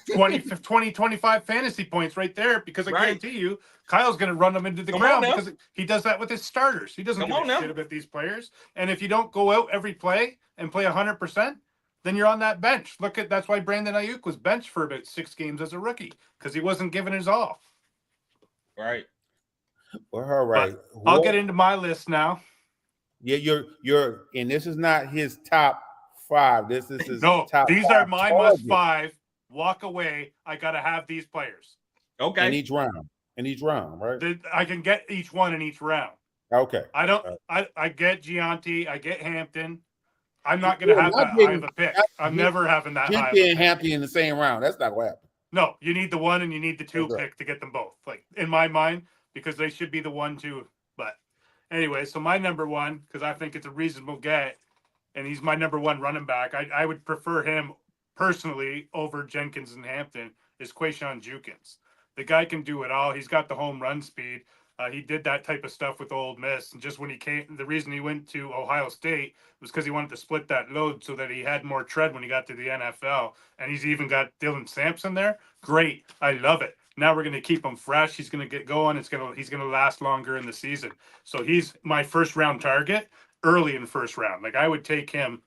20, 25 fantasy points right there, because I guarantee you Kyle's going to run them into the ground, because he does that with his starters. He doesn't give a shit about these players. And if you don't go out every play and play 100%, then you're on that bench. That's why Brandon Ayuk was benched for about 6 games as a rookie, because he wasn't giving his all. Right. Well, all right. I'll get into my list now. Yeah, you're, and this is not his top 5. This is his top. These are my must 5. Walk away. I got to have these players. Okay. In each round, right? I can get each one in each round. Okay. I don't. I get Gianti. I get Hampton. I'm not going to have that high of a pick. I'm never having that high. Gianti and Hampton in the same round. That's not going to happen. No, you need the 1 and you need the 2 pick to get them both. Like, in my mind, because they should be the 1, 2. But anyway, so my number 1, because I think it's a reasonable get, and he's my number 1 running back. I would prefer him personally over Jenkins and Hampton, is Quayshawn Jukins. The guy can do it all. He's got the home run speed. He did that type of stuff with Ole Miss. And just when he came, the reason he went to Ohio State was because he wanted to split that load so that he had more tread when he got to the NFL. And he's even got Dylan Sampson there. Great. I love it. Now we're going to keep him fresh. He's going to get going. He's going to last longer in the season. So he's my first round target early in first round. Like I would take him.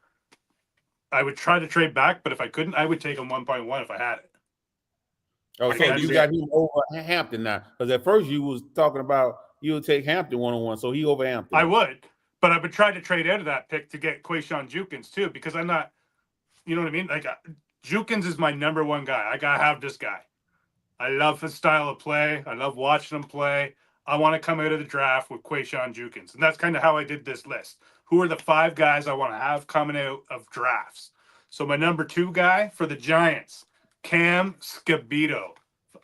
I would try to trade back, but if I couldn't, I would take him 1.1 if I had it. Oh, so you got him over Hampton now? Because at first you was talking about you would take Hampton 1-on-1, so he over Hampton. I would, but I would try to trade out of that pick to get Quayshawn Jukins too, because I'm not. You know what I mean? Like Jukins is my number one guy. I gotta have this guy. I love his style of play. I love watching him play. I want to come out of the draft with Quayshawn Jukins. And that's kind of how I did this list. Who are the 5 guys I want to have coming out of drafts? So my number 2 guy for the Giants, Cam Scabito.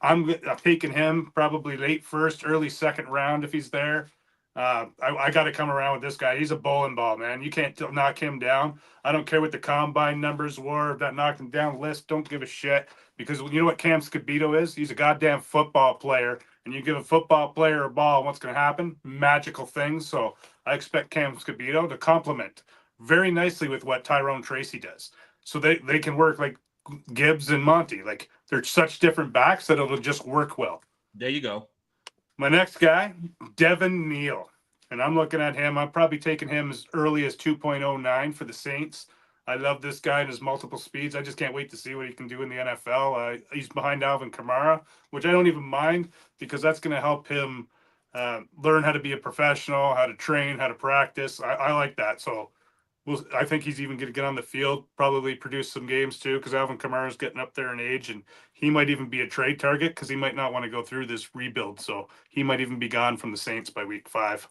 I'm taking him probably late first, early second round if he's there. I got to come around with this guy. He's a bowling ball, man. You can't knock him down. I don't care what the combine numbers were. If that knocked him down list, don't give a shit. Because you know what Cam Scabito is? He's a goddamn football player. And you give a football player a ball, what's going to happen? Magical things. So I expect Cam Scabito to complement very nicely with what Tyrone Tracy does. So they can work like Gibbs and Monty. Like they're such different backs that it'll just work well. There you go. My next guy, Devin Neal. And I'm looking at him. I'm probably taking him as early as 2.09 for the Saints. I love this guy and his multiple speeds. I just can't wait to see what he can do in the NFL. He's behind Alvin Kamara, which I don't even mind because that's going to help him learn how to be a professional, how to train, how to practice. I like that. So I think he's even going to get on the field, probably produce some games too, because Alvin Kamara is getting up there in age, and he might even be a trade target because he might not want to go through this rebuild. So he might even be gone from the Saints by week 5.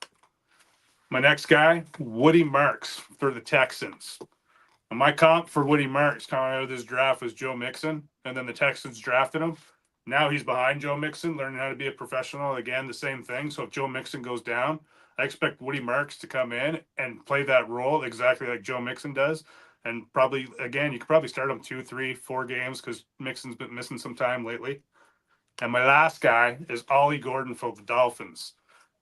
My next guy, Woody Marks for the Texans. And my comp for Woody Marks coming out of this draft was Joe Mixon, and then the Texans drafted him. Now he's behind Joe Mixon, learning how to be a professional. Again, the same thing. So if Joe Mixon goes down, I expect Woody Marks to come in and play that role exactly like Joe Mixon does. And probably, again, you could probably start him 2, 3, 4 games because Mixon's been missing some time lately. And my last guy is Ollie Gordon for the Dolphins.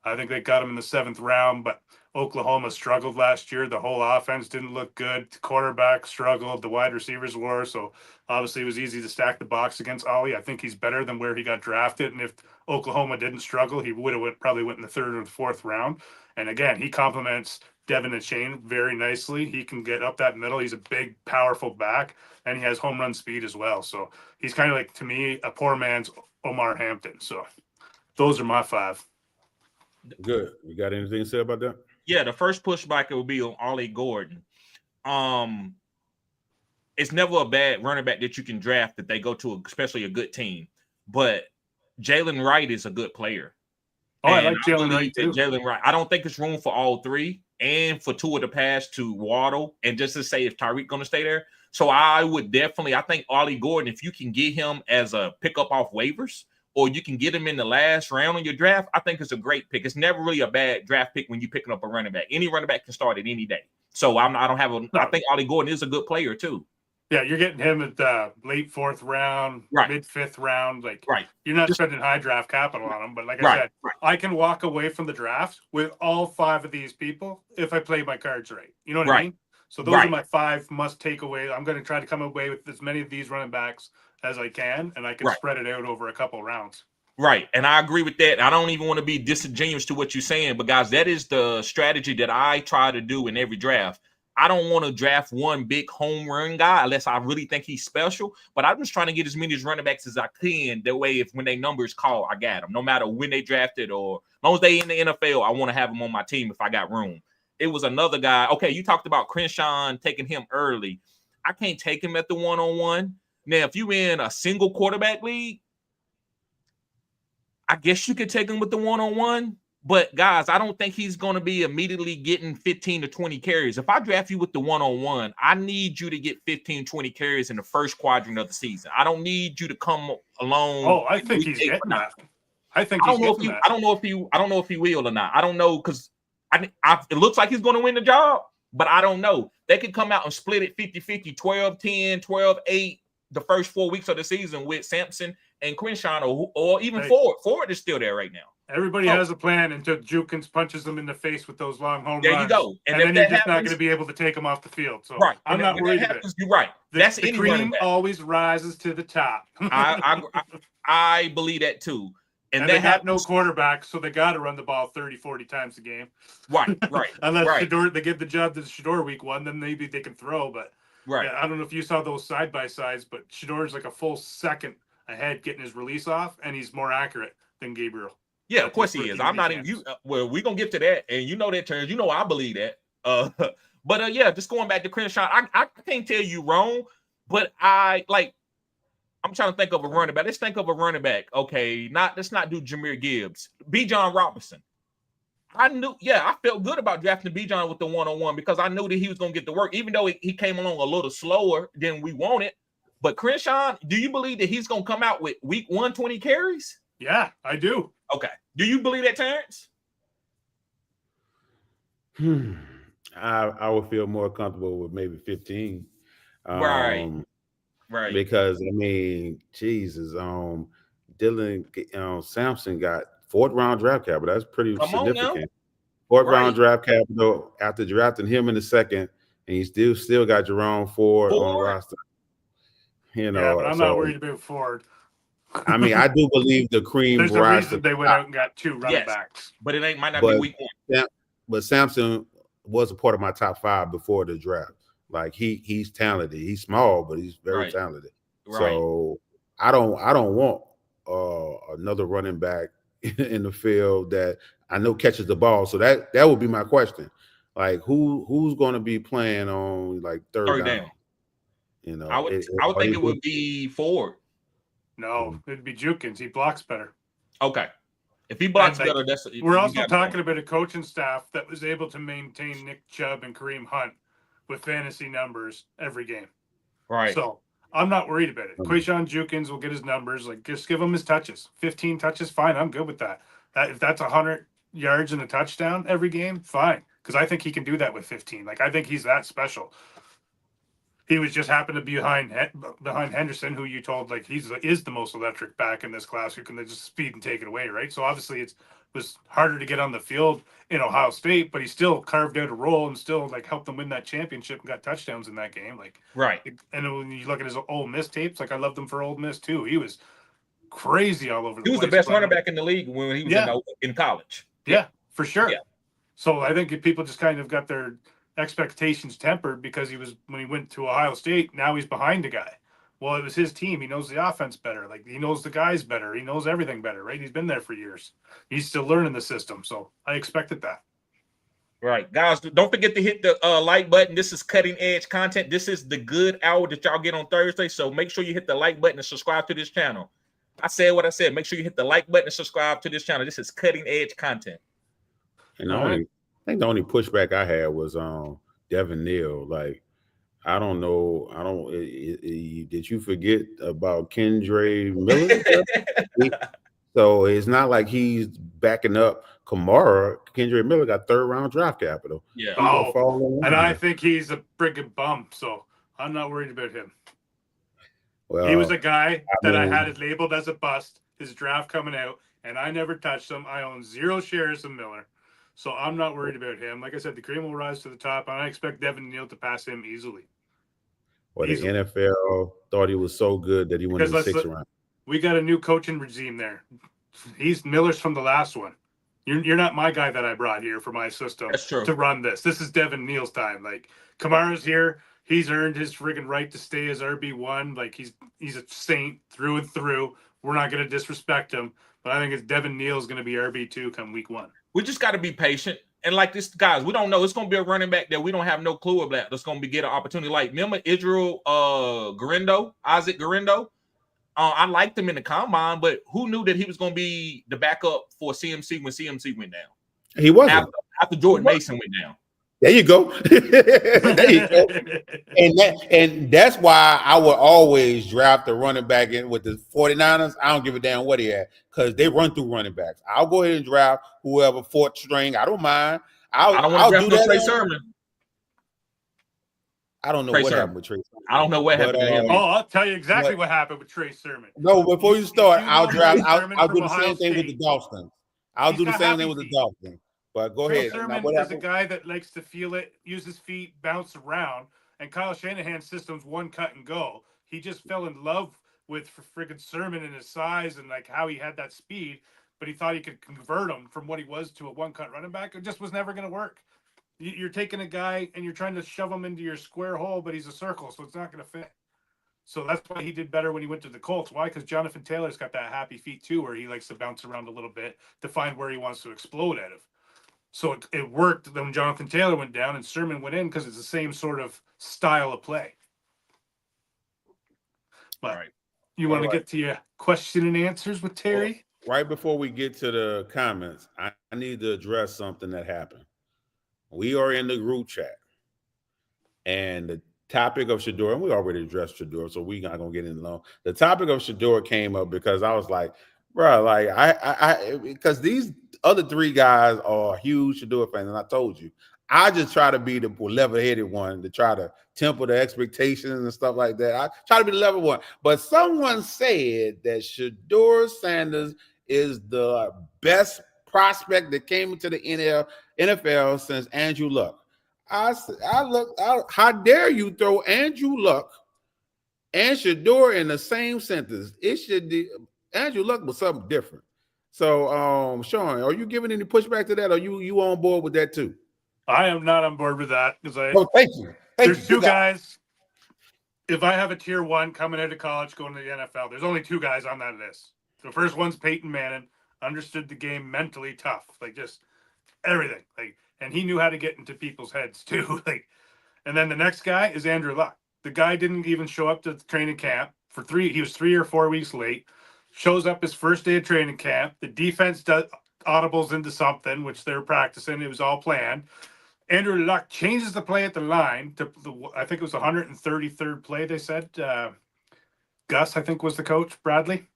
I think they got him in the 7th round, but Oklahoma struggled last year. The whole offense didn't look good. The quarterback struggled. The wide receivers were. So obviously it was easy to stack the box against Ollie. I think he's better than where he got drafted. And if Oklahoma didn't struggle, he would have probably went in the 3rd or the 4th round. And again, he complements Devin Achane very nicely. He can get up that middle. He's a big, powerful back, and he has home run speed as well. So he's kind of like, to me, a poor man's Omar Hampton. So those are my 5. Good. You got anything to say about that? Yeah, the first pushback will be on Ollie Gordon. It's never a bad running back that you can draft that they go to, especially a good team. But Jalen Wright is a good player. Oh, I like Jalen Wright too. Jalen Wright. I don't think it's room for all 3 and for 2 of the pass to Waddle, and just to say if Tyreek going to stay there. So I would definitely, I think Ollie Gordon, if you can get him as a pickup off waivers, or you can get him in the last round of your draft, I think it's a great pick. It's never really a bad draft pick when you're picking up a running back. Any running back can start at any day. So I think Ollie Gordon is a good player too. Yeah, you're getting him at the late 4th round, right, mid 5th round. Like, right. You're not spending high draft capital on him, but like I said, I can walk away from the draft with all 5 of these people if I play my cards right. You know what I mean? So those are my 5 must take away. I'm going to try to come away with as many of these running backs as I can, and I can spread it out over a couple rounds. Right, and I agree with that. I don't even want to be disingenuous to what you're saying, but guys, that is the strategy that I try to do in every draft. I don't want to draft one big home run guy unless I really think he's special, but I'm just trying to get as many running backs as I can. That way, if when they numbers call, I got them. No matter when they drafted or as long as they in the NFL, I want to have them on my team if I got room. It was another guy. Okay, you talked about Crenshaw taking him early. I can't take him at the 1-on-1. Now, if you in a single quarterback league, I guess you could take him with the 1-on-1. But, guys, I don't think he's going to be immediately getting 15 to 20 carries. If I draft you with the 1-on-1, I need you to get 15, 20 carries in the first quadrant of the season. I don't need you to come along. Oh, I think he's getting that. I don't know if he will or not. I don't know because it looks like he's going to win the job, but I don't know. They could come out and split it 50-50, 12-10, 12-8 the first 4 weeks of the season with Sampson and Crenshaw or even Ford. Ford is still there right now. Everybody has a plan until Jukins punches them in the face with those long home runs. There you go. And then you're just not going to be able to take them off the field. So I'm not worried about it. You're right. The cream always rises to the top. I I believe that too. And that they got no happens. quarterback, so they got to run the ball 30, 40 times a game. Right. Unless right. Shedeur, they give the job to Shedeur week 1, then maybe they can throw. But yeah, I don't know if you saw those side by sides, but Shedor's like a full second ahead getting his release off, and he's more accurate than Gabriel. Yeah, of course he is. I'm not even you. Well, we're gonna get to that, and you know that terms. You know I believe that. But yeah, just going back to Crenshaw, I can't tell you wrong, but I'm trying to think of a running back. Let's think of a running back. Okay, let's not do Jahmyr Gibbs. B. John Robinson. I felt good about drafting B. John with the 1-on-1 because I knew that he was gonna get the work, even though he came along a little slower than we wanted. But Crenshaw, do you believe that he's gonna come out with week 120 carries? Yeah, I do. Okay. Do you believe that, Terrence? I would feel more comfortable with maybe 15. Right. Because I mean, Jesus, Dylan Sampson got 4th round draft capital. That's pretty significant. 4th round draft capital after drafting him in the 2nd, and he still got Jerome Ford on the roster. You know, yeah, but I'm not worried about Ford. I mean, I do believe the cream. There's a reason they went out and got 2 running backs, but it might not be week 1. But Sampson was a part of my top 5 before the draft. Like he's talented. He's small, but he's very talented. So I don't want another running back in the field that I know catches the ball. So that would be my question. Like who's going to be playing on like third down? You know, I would think it would be Ford. No, it'd be Jukins. He blocks better. Okay. If he blocks better, we're also talking about a coaching staff that was able to maintain Nick Chubb and Kareem Hunt with fantasy numbers every game. Right. So I'm not worried about it. Quayshawn Jukins will get his numbers. Like, just give him his touches. 15 touches, fine. I'm good with that. If that's 100 yards and a touchdown every game, fine. Because I think he can do that with 15. Like, I think he's that special. He was just happened to be behind Henderson, who you told like is the most electric back in this class, who can just speed and take it away, right? So obviously it was harder to get on the field in Ohio State, but he still carved out a role and still like helped them win that championship and got touchdowns in that game. Like and when you look at his Ole Miss tapes, like I loved him for Ole Miss too. He was crazy all over the place. He was the best running back in the league when he was in college. Yeah, for sure. Yeah. So I think if people just kind of got their expectations tempered because when he went to Ohio State, now he's behind a guy. Well, it was his team. He knows the offense better. Like he knows the guys better. He knows everything better, right? He's been there for years. He's still learning the system. So I expected that. Right. Guys, don't forget to hit the like button. This is cutting edge content. This is the Goode Hour that y'all get on Thursday. So make sure you hit the like button and subscribe to this channel. I said what I said. Make sure you hit the like button and subscribe to this channel. This is cutting edge content. And I think the only pushback I had was Devin Neal. Like, I don't know. Did you forget about Kendre Miller? So it's not like he's backing up Kamara. Kendre Miller got 3rd round draft capital. Yeah. And I think he's a friggin' bum. So I'm not worried about him. Well, he was a guy I had it labeled as a bust. His draft coming out, and I never touched him. I own 0 shares of Miller. So I'm not worried about him. Like I said, the cream will rise to the top, and I expect Devin Neal to pass him easily. Well, the NFL thought he was so good that he went in the 6th round. We got a new coaching regime there. Miller's from the last one. You're not my guy that I brought here for my system to run this. This is Devin Neal's time. Like Kamara's here. He's earned his friggin' right to stay as RB1. Like he's a saint through and through. We're not going to disrespect him, but I think it's Devin Neal's going to be RB2 come week 1. We just got to be patient. And like this, guys, we don't know. It's going to be a running back that we don't have no clue about that's going to get an opportunity. Like, remember Isaac Garindo? I liked him in the combine, but who knew that he was going to be the backup for CMC when CMC went down? He wasn't. After Jordan Mason went down. There you go. There you go. And that's why I would always draft a running back in with the 49ers. I don't give a damn what he had because they run through running backs. I'll go ahead and draft whoever 4th string. I don't mind. I don't want to draft Trey Sermon. I don't know what happened with Trey Sermon. I don't know what happened to him. I'll tell you exactly what happened with Trey Sermon. No, before you start, I'll do the same thing with the Dolphins. I'll do the same thing with the Dolphins. But go ahead. Sermon is a guy that likes to feel it, use his feet, bounce around, and Kyle Shanahan's system's one cut and go. He just fell in love with friggin' Sermon and his size and like how he had that speed, but he thought he could convert him from what he was to a one-cut running back. It just was never going to work. You're taking a guy and you're trying to shove him into your square hole, but he's a circle, so it's not going to fit. So that's why he did better when he went to the Colts. Why? Because Jonathan Taylor's got that happy feet too, where he likes to bounce around a little bit to find where he wants to explode out of. So it worked when Jonathan Taylor went down and Sermon went in because it's the same sort of style of play. But Right. you want to get to your question and answers with Terry? Right before we get to the comments, I need to address something that happened. We are in the group chat, and the topic of Shedeur, and we already addressed Shedeur, so we're not gonna get in long. The topic of Shedeur came up because I was like, bro, like I because these other three guys are huge Shedeur fans, and I told you, I just try to be the level-headed one to try to temper the expectations and stuff like that. I try to be the level one, but someone said that Shedeur Sanders is the best prospect that came into the NFL since Andrew Luck. How dare you throw Andrew Luck and Shedeur in the same sentence? It should be Andrew Luck was something different. So, Sean, are you giving any pushback to that? Or you on board with that too? I am not on board with that because thank you. There's two guys. If I have a tier one coming out of college going to the NFL, there's only two guys on that list. The first one's Peyton Manning, understood the game mentally tough, like just everything, like, and he knew how to get into people's heads too. Like, and then the next guy is Andrew Luck. The guy didn't even show up to the training camp for he was 3 or 4 weeks late. Shows up his first day of training camp. The defense does audibles into something, which they're practicing. It was all planned. Andrew Luck changes the play at the line to I think it was 133rd play. They said Gus, I think, was the coach. Bradley,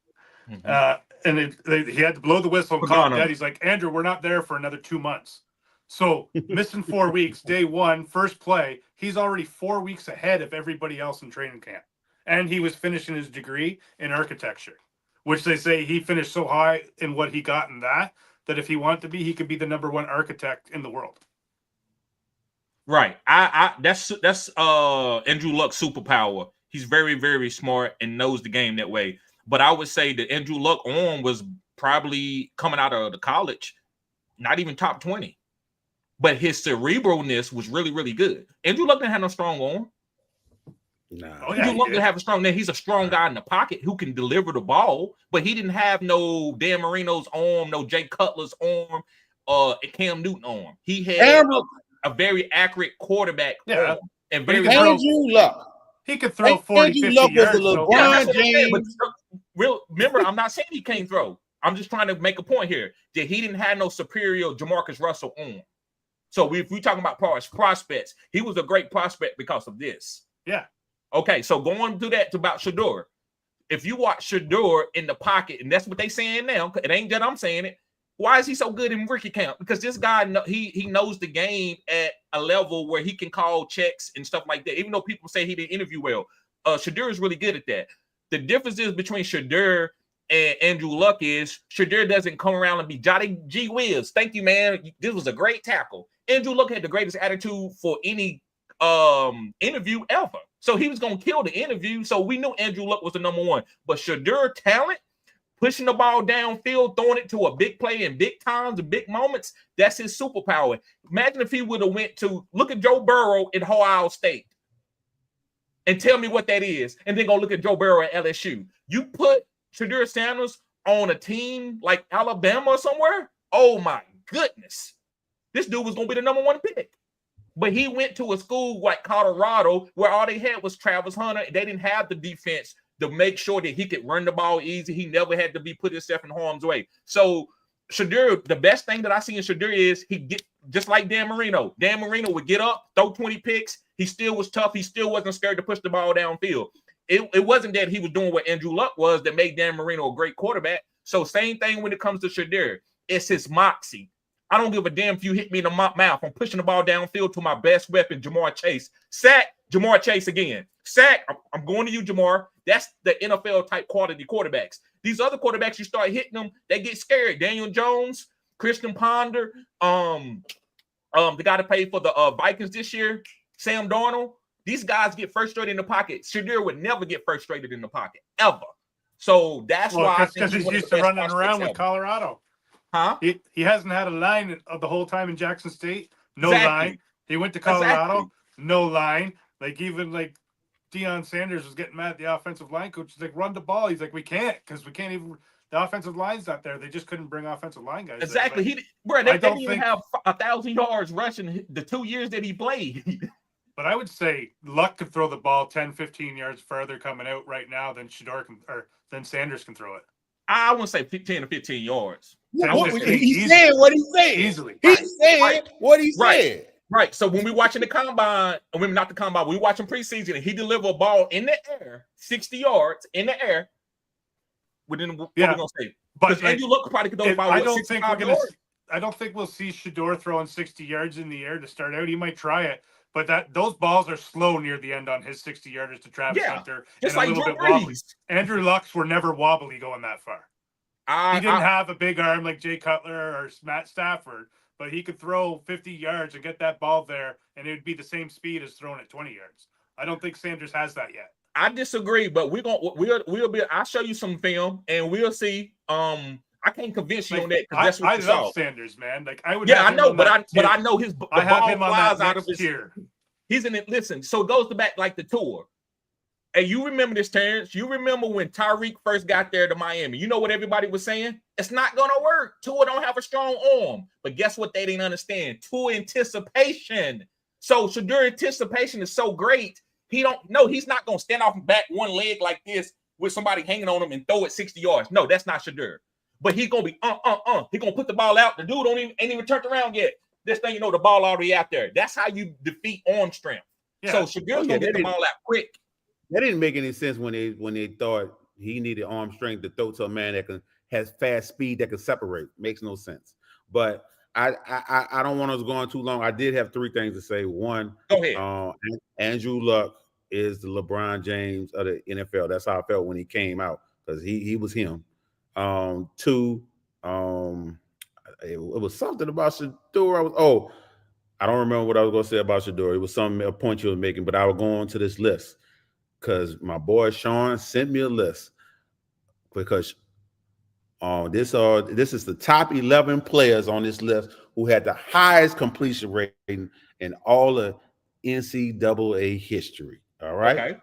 and he had to blow the whistle and call dead. He's like, Andrew, we're not there for another 2 months. So missing 4 weeks, day one, first play, he's already 4 weeks ahead of everybody else in training camp, and he was finishing his degree in architecture, which they say he finished so high in what he got in that if he wanted to be, he could be the #1 architect in the world. Right. That's Andrew Luck's superpower. He's very, very smart and knows the game that way. But I would say that Andrew Luck was probably coming out of the college, not even top 20. But his cerebralness was really, really good. Andrew Luck didn't have no strong arm. No. Andrew Luck didn't have a strong. He's a strong guy in the pocket who can deliver the ball, but he didn't have no Dan Marino's arm, no Jay Cutler's arm, Cam Newton arm. He had a very accurate quarterback. Yeah, and very Andrew Luck. He could throw 40, Andrew 50 Luck yards. was the LeBron James. Remember, I'm not saying he can't throw. I'm just trying to make a point here that he didn't have no superior Jamarcus Russell arm. So if we talking about prospects, he was a great prospect because of this. Yeah. Okay, so going to that about Shedeur. If you watch Shedeur in the pocket, and that's what they saying now, it ain't that I'm saying it. Why is he so good in rookie camp? Because this guy, he knows the game at a level where he can call checks and stuff like that. Even though people say he didn't interview well, Shedeur is really good at that. The difference is between Shedeur and Andrew Luck is Shedeur doesn't come around and be Johnny G. Whiz. Thank you, man. This was a great tackle. Andrew Luck had the greatest attitude for any interview ever. So he was going to kill the interview. So we knew Andrew Luck was the #1. But Shedeur talent, pushing the ball downfield, throwing it to a big play in big times and big moments, that's his superpower. Imagine if he would have went to look at Joe Burrow in Ohio State and tell me what that is, and then go look at Joe Burrow at LSU. You put Shedeur Sanders on a team like Alabama or somewhere, oh my goodness. This dude was going to be the #1 pick. But he went to a school like Colorado where all they had was Travis Hunter. They didn't have the defense to make sure that he could run the ball easy. He never had to be put himself in harm's way. So Shedeur, the best thing that I see in Shedeur is he get just like Dan Marino. Dan Marino would get up, throw 20 picks. He still was tough. He still wasn't scared to push the ball downfield. It wasn't that he was doing what Andrew Luck was that made Dan Marino a great quarterback. So same thing when it comes to Shedeur. It's his moxie. I don't give a damn if you hit me in the mouth. I'm pushing the ball downfield to my best weapon, Jamar Chase. Sack Jamar Chase again. Sack. I'm going to you, Jamar. That's the NFL type quality quarterbacks. These other quarterbacks, you start hitting them, they get scared. Daniel Jones, Christian Ponder, the guy that played for the Vikings this year, Sam Darnold. These guys get frustrated in the pocket. Shedeur would never get frustrated in the pocket, ever. So that's why I think because he's one of used the to best running prospects around with ever. Colorado. Huh? He hasn't had a line of the whole time in Jackson State. No Exactly. line. He went to Colorado. Exactly. No line. Like even like Deion Sanders was getting mad at the offensive line coach. He's like, run the ball. He's like, we can't because we can't even. The offensive line's not there. They just couldn't bring offensive line guys. Exactly. There. They didn't even have 1,000 yards rushing the 2 years that he played. But I would say Luck could throw the ball 10, 15 yards further coming out right now than than Sanders can throw it. I wouldn't say 10 to 15 yards. He said what he said. Easily. He said what he said. Right. So when we watching the combine, not the combine, we watching preseason, and he deliver a ball in the air, 60 yards in the air. What are we gonna say? Because Andrew Luck probably could throw the ball. I don't think we'll see Shedeur throwing 60 yards in the air to start out. He might try it, but those balls are slow near the end on his 60-yarders to Travis Hunter. Just like Drew Brees. Andrew Luck's were never wobbly going that far. He didn't have a big arm like Jay Cutler or Matt Stafford, but he could throw 50 yards and get that ball there, and it would be the same speed as throwing it 20 yards. I don't think Sanders has that yet. I disagree, but we'll be. I'll show you some film and we'll see. I can't convince you on that because that's what you saw. I love Sanders, man. Like I would. Yeah, I know, but I know his. I have him on that out of his tier. He's in it. Listen, so it goes to back like the tour. And you remember this, Terrence? You remember when Tyreek first got there to Miami? You know what everybody was saying? It's not gonna work. Tua don't have a strong arm. But guess what? They didn't understand. Tua anticipation. So Shedeur anticipation is so great. He's not going to stand off and back one leg like this with somebody hanging on him and throw it 60 yards. No, that's not Shedeur. But he's going to be, He's going to put the ball out. The dude ain't even turned around yet. This thing, the ball already out there. That's how you defeat arm strength. Yeah. So Shadeur's going to get the ball out quick. That didn't make any sense when they thought he needed arm strength to throw to a man that has fast speed that can separate. Makes no sense. But I don't want us going too long. I did have 3 things to say. One, go ahead. Andrew Luck is the LeBron James of the NFL. That's how I felt when he came out because he was him. 2, it was something about Shedeur. I don't remember what I was going to say about Shedeur. It was a point you were making, but I will go on to this list because my boy Sean sent me a list because this is the top 11 players on this list who had the highest completion rating in all of NCAA history. All right. Okay.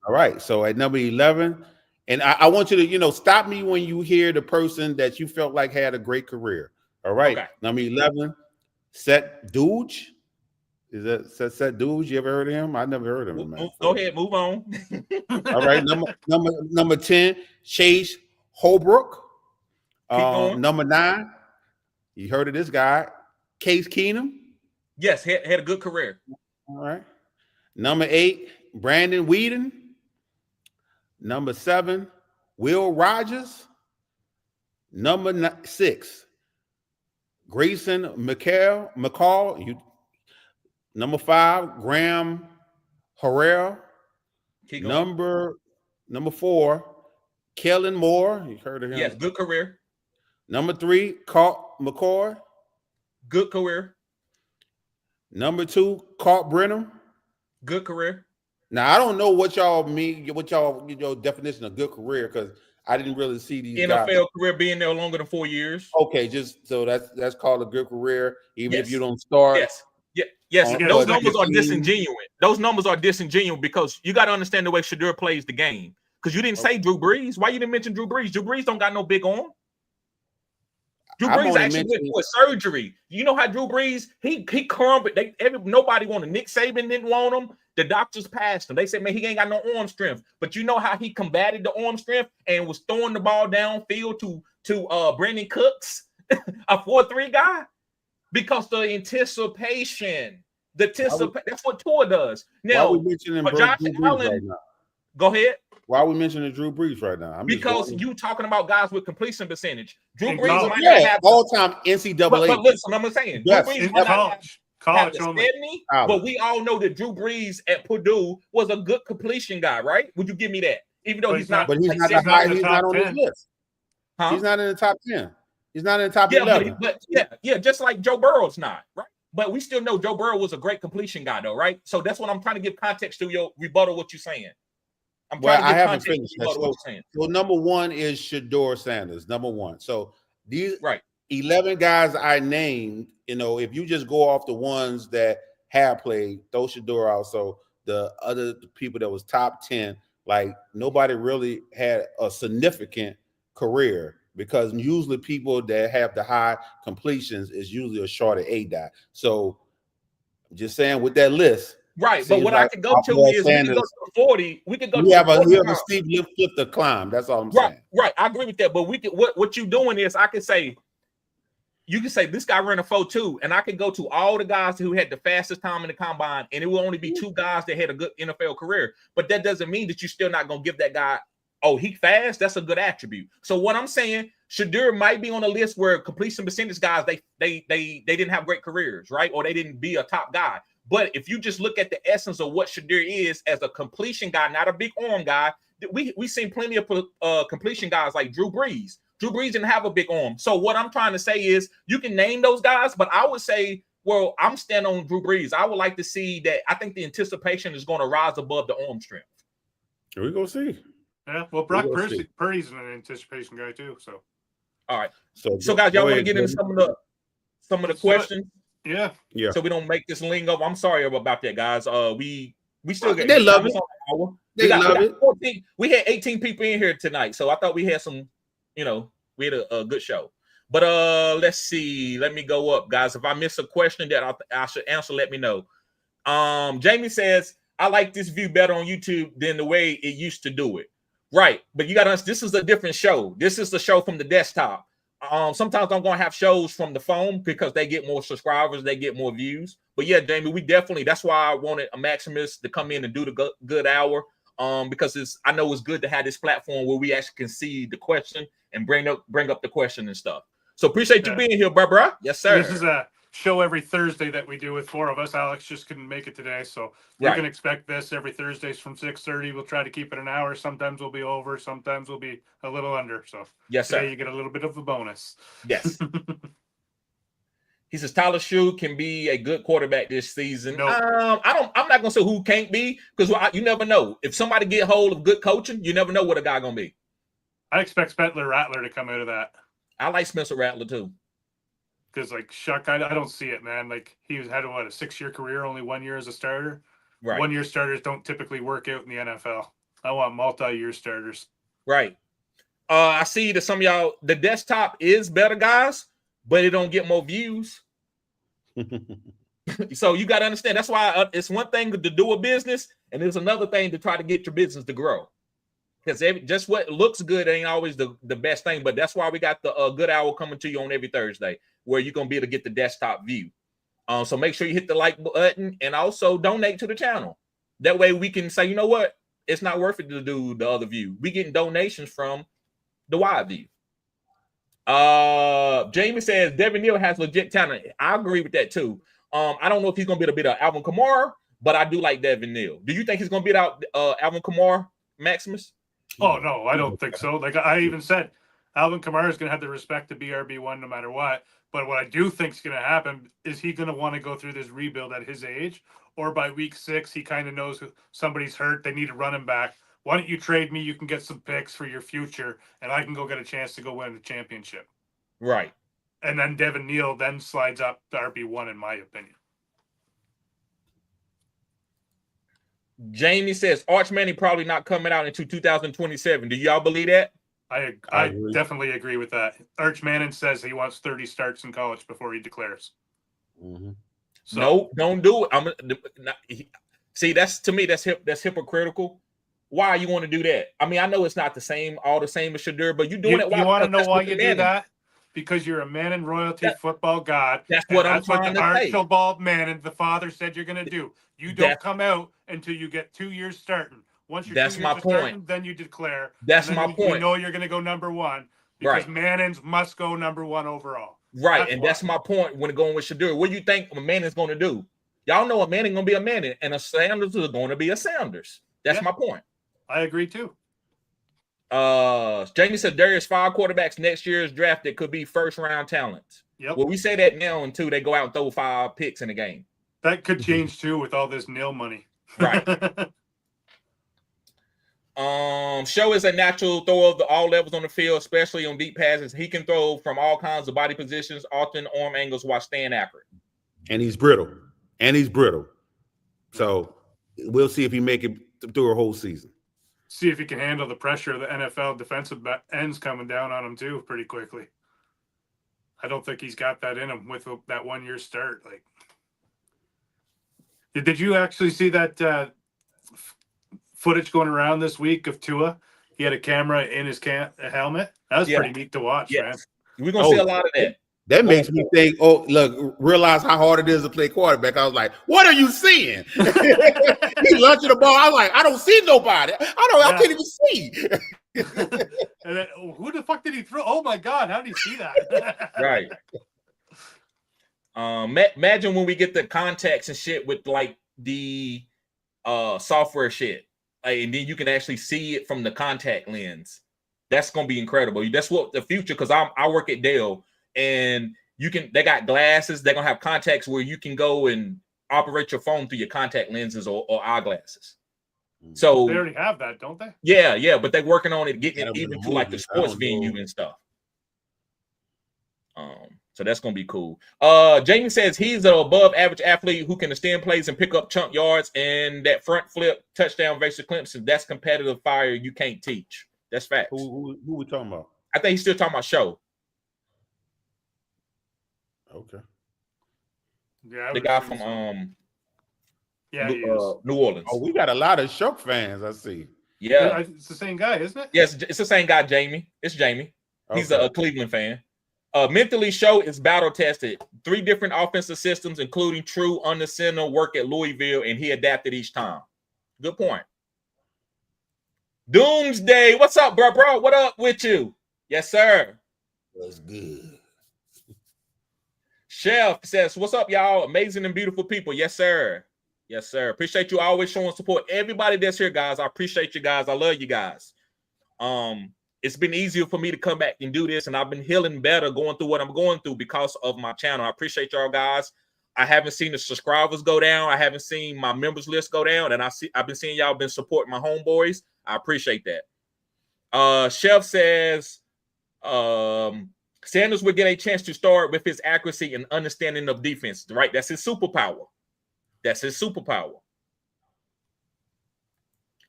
All right. So at number 11, and I want you to, stop me when you hear the person that you felt like had a great career. All right. Okay. Number 11, Seth Douge. Is that Seth Douge? You ever heard of him? I never heard of him. Man. Go ahead. Move on. All right. Number 10, Chase Holbrook. Number 9, you heard of this guy, Case Keenum? Yes, had a good career. All right. Number 8, Brandon Whedon. Number 7, Will Rogers. Number 6, Grayson McCall. Number 5, Graham Herrera. Number 4, Kellen Moore. You heard of him? Yes, good career. Number 3, Colt McCoy. Good career. Number 2, Colt Brenham. Good career. Now I don't know what y'all mean, definition of good career, because I didn't really see these NFL guys. career being there longer than 4 years. Okay, just so that's called a good career, even if you don't start. Yes. Those numbers are disingenuous. Those numbers are disingenuous because you got to understand the way Shedeur plays the game. Because you didn't say Drew Brees. Why you didn't mention Drew Brees? Drew Brees don't got no big arm. Drew Brees actually went for surgery. You know how Drew Brees, he crumbled. Nobody wanted. Nick Saban didn't want him. The doctors passed him. They said, man, he ain't got no arm strength. But you know how he combated the arm strength and was throwing the ball downfield to Brandon Cooks, a 4-3 guy? Because the anticipation. That's what Tua does. Now, why are we mentioning Josh Allen, right now? Go ahead. Why are we mentioning Drew Brees right now? Because you talking about guys with completion percentage. Drew Brees might not have all-time NCAA. But listen, I'm saying Drew Brees might not have the 70, college. but we all know that Drew Brees at Purdue was a good completion guy, right? Would you give me that? Even though he's not. But he's not on this list. Huh? He's not in the top 10. He's not in the top 11. But just like Joe Burrow's not, right? But we still know Joe Burrow was a great completion guy, though, right? So that's what I'm trying to give context to your rebuttal, what you're saying. I'm Well, trying to I get haven't context finished. about what you're saying. So number one is Shador Sanders. Number one. So these Right. 11 guys I named, if you just go off the ones that have played, throw Shador out. So the other people that was top 10, like nobody really had a significant career, because usually people that have the high completions is usually a short of A-dot. So I'm just saying with that list, Right. But seems what I like could go our to boy is we could go to Sanders, the 40. We could go we to the have a 40 now. Steve Cliff to climb. That's all I'm Right, saying. right. I agree with that. But we could what you doing is I could say you can say this guy ran a 4.2, and I could go to all the guys who had the fastest time in the combine, and it will only be 2 guys that had a good NFL career. But that doesn't mean that you're still not gonna give that guy, oh, he fast. That's a good attribute. So what I'm saying, Shador might be on a list where completion percentage guys they didn't have great careers, right? Or they didn't be a top guy. But if you just look at the essence of what Shador is as a completion guy, not a big arm guy, we seen plenty of completion guys like Drew Brees. Drew Brees didn't have a big arm. So what I'm trying to say is you can name those guys, but I would say, well, I'm standing on Drew Brees. I would like to see that. I think the anticipation is going to rise above the arm strength. Here we go see. Yeah, well, Brock Purdy's an anticipation guy too. So, all right. So guys, y'all want to get into some of the questions? Yeah. So we don't make this lingo. I'm sorry about that, guys. We still get. They love it. They love it. 14, we had 18 people in here tonight, so I thought we had some. We had a good show. But let's see. Let me go up, guys. If I miss a question that I should answer, let me know. Jamie says, I like this view better on YouTube than the way it used to do it. Right. But you got to, this is a different show. This is the show from the desktop. Sometimes I'm going to have shows from the phone because they get more subscribers, they get more views. But yeah, Jamie, we definitely, that's why I wanted a Maximus to come in and do the Goode Hour. Because I know it's good to have this platform where we actually can see the question and bring up the question and stuff. So appreciate you being here, bro. Yes, sir. This is a show every Thursday that we do with 4 of us. Alex just couldn't make it today, so you can expect this every Thursdays from 6:30. We'll try to keep it an hour. Sometimes we'll be over, sometimes we'll be a little under. So yes, sir. Today you get a little bit of a bonus. Yes. He says Tyler Shue can be a good quarterback this season. Nope. I'm not gonna say who can't be, because you never know. If somebody get hold of good coaching, you never know what a guy gonna be. I expect Spencer Rattler to come out of that. I like Spencer Rattler too. Because Shuck, I don't see it, man. Like he's had a 6-year career, only 1 year as a starter. Right. 1-year starters don't typically work out in the NFL. I want multi-year starters. Right. I see that some of y'all, the desktop is better, guys, but it don't get more views. So you got to understand, that's why it's one thing to do a business, and it's another thing to try to get your business to grow. Because just what looks good ain't always the best thing, but that's why we got the Goode Hour coming to you on every Thursday, where you're going to be able to get the desktop view. So make sure you hit the like button and also donate to the channel. That way we can say, you know what? It's not worth it to do the other view. We getting donations from the wide view. Jamie says Devin Neal has legit talent. I agree with that too. I don't know if he's going to be able to beat Alvin Kamara, but I do like Devin Neal. Do you think he's going to beat out Alvin Kamara, Maximus? Oh, no, I don't think so. Like I even said, Alvin Kamara is going to have the respect to be RB1 no matter what. But what I do think is going to happen is he going to want to go through this rebuild at his age, or by week 6, he kind of knows somebody's hurt. They need to run him back. Why don't you trade me? You can get some picks for your future, and I can go get a chance to go win the championship. Right. And then Devin Neal then slides up to RB1, in my opinion. Jamie says Arch Manning probably not coming out into 2027. Do y'all believe that? I definitely agree with that. Arch Manning says he wants 30 starts in college before he declares. Mm-hmm. So, no, don't do it. See, that's to me, that's hypocritical. Why you want to do that? I mean, I know it's not all the same as Shador, but you're doing it. You want to know why you do that? Because you're a Manning royalty football god. That's what I'm trying to say. Archibald Manning, the father, said you're going to do. You don't come out until you get 2 years starting. Once you're 2 years starting, then you declare. That's my point. We know you're going to go number 1 because Manning's must go number 1 overall. Right, that's my point when going with Shador. What do you think Manning's going to do? Y'all know a Manning going to be a Manning, and a Sanders is going to be a Sanders. That's my point. I agree too. Jamie said there's 5 quarterbacks next year's draft that could be first-round talents. Yep. Well, we say that now until they go out and throw 5 picks in a game. That could change too with all this nil money. Right. Show is a natural thrower of all levels on the field, especially on deep passes. He can throw from all kinds of body positions, alternate arm angles while staying accurate. And he's brittle. So we'll see if he make it through a whole season. See if he can handle the pressure of the NFL defensive ends coming down on him too pretty quickly. I don't think he's got that in him with that 1 year start. Like, did you actually see that footage going around this week of Tua? He had a camera in his helmet. That was pretty neat to watch, man. We're gonna see a lot of that. That makes me think, realize how hard it is to play quarterback. I was like, what are you seeing? He launching the ball. I was like, I don't see nobody. I can't even see. And then, who the fuck did he throw? Oh my God, how did he see that? Right. Imagine when we get the contacts and shit with like the software shit. And then you can actually see it from the contact lens. That's gonna be incredible. That's what the future, because I work at Dell. And they got glasses. They're gonna have contacts where you can go and operate your phone through your contact lenses or eyeglasses. So they already have that, don't they? Yeah, but they're working on it, getting it even to like the sports venue and stuff. So that's gonna be cool. Jamie says he's an above average athlete who can extend plays and pick up chunk yards, and that front flip touchdown versus Clemson, that's competitive fire you can't teach. That's facts. Who we talking about? I think he's still talking about Show. Okay. Yeah, the guy from New Orleans. Oh, we got a lot of Shook fans, I see. Yeah, it's the same guy, isn't it? Yes, it's the same guy, Jamie. It's Jamie. Okay. He's a Cleveland fan. Mentally, Show is battle tested. 3 different offensive systems, including true under center work at Louisville, and he adapted each time. Good point. Doomsday, what's up, bro? What up with you? Yes, sir. That's good. Chef says, what's up, y'all? Amazing and beautiful people. Yes, sir. Yes, sir. Appreciate you always showing support. Everybody that's here, guys, I appreciate you guys. I love you guys. It's been easier for me to come back and do this, and I've been healing better going through what I'm going through because of my channel. I appreciate y'all guys. I haven't seen the subscribers go down. I haven't seen my members list go down, and I've been seeing y'all been supporting my homeboys. I appreciate that. Chef says, Sanders will get a chance to start with his accuracy and understanding of defense, right? That's his superpower.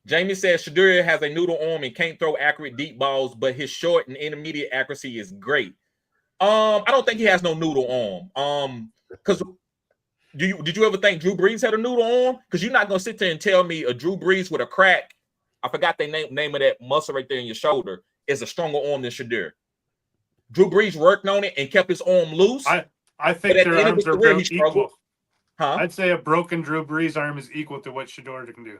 Jamie says Shedeur has a noodle arm and can't throw accurate deep balls, but his short and intermediate accuracy is great. I don't think he has no noodle arm. Because did you ever think Drew Brees had a noodle arm? Because you're not gonna sit there and tell me a Drew Brees with a crack, I forgot the name of that muscle right there in your shoulder, is a stronger arm than Shedeur. Drew Brees worked on it and kept his arm loose. I think their arms are equal. Huh? I'd say a broken Drew Brees arm is equal to what Shedeur can do.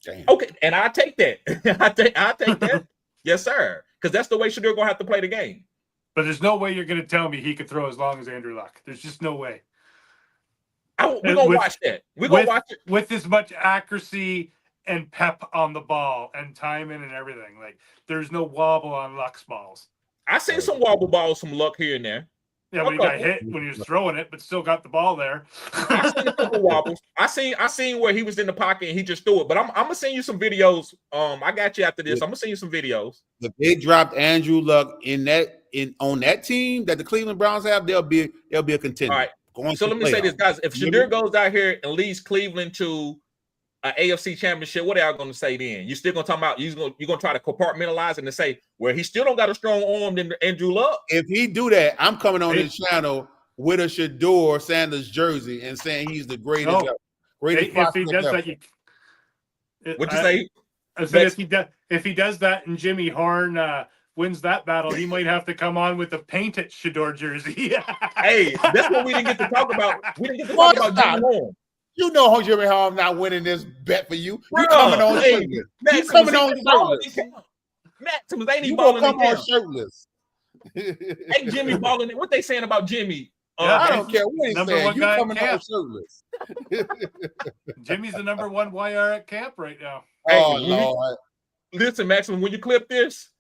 Damn. Okay, and I take that. I take that. Yes, sir. Because that's the way Shedeur gonna have to play the game. But there's no way you're gonna tell me he could throw as long as Andrew Luck. There's just no way. We're gonna watch that. We're gonna watch it with as much accuracy and pep on the ball and timing and everything. Like, there's no wobble on Luck's balls. I seen some wobble balls, some Luck here and there. Yeah, when he got hit when he was throwing it, but still got the ball there. I seen a couple wobbles. I seen where he was in the pocket and he just threw it. But I'm gonna send you some videos. I got you after this. I'm gonna send you some videos. If they dropped Andrew Luck on that team that the Cleveland Browns have, they'll be a contender. All right. So let me say this, guys. If Shedeur goes out here and leads Cleveland to an AFC championship, what are y'all gonna say then? You still gonna talk about you're gonna try to compartmentalize and say where he still don't got a strong arm than Andrew Luck? If he do that, I'm coming on his channel with a Shedeur Sanders jersey and saying he's the greatest. If he does that, what'd you say? I said if he does that and Jimmy Horn wins that battle, he might have to come on with a painted Shedeur jersey. Hey, that's what we didn't get to talk about. We didn't get to talk about Jimmy Horn. You know Jimmy Horn not winning this bet for you. You coming on shirtless. You coming on shirtless. Maximus ain't he balling in on shirtless. Ain't Jimmy balling? What they saying about Jimmy? I don't care what he's saying. You coming on shirtless. Jimmy's the number 1 YR at camp right now. Oh, Lord. Listen, Maximus, when you clip this,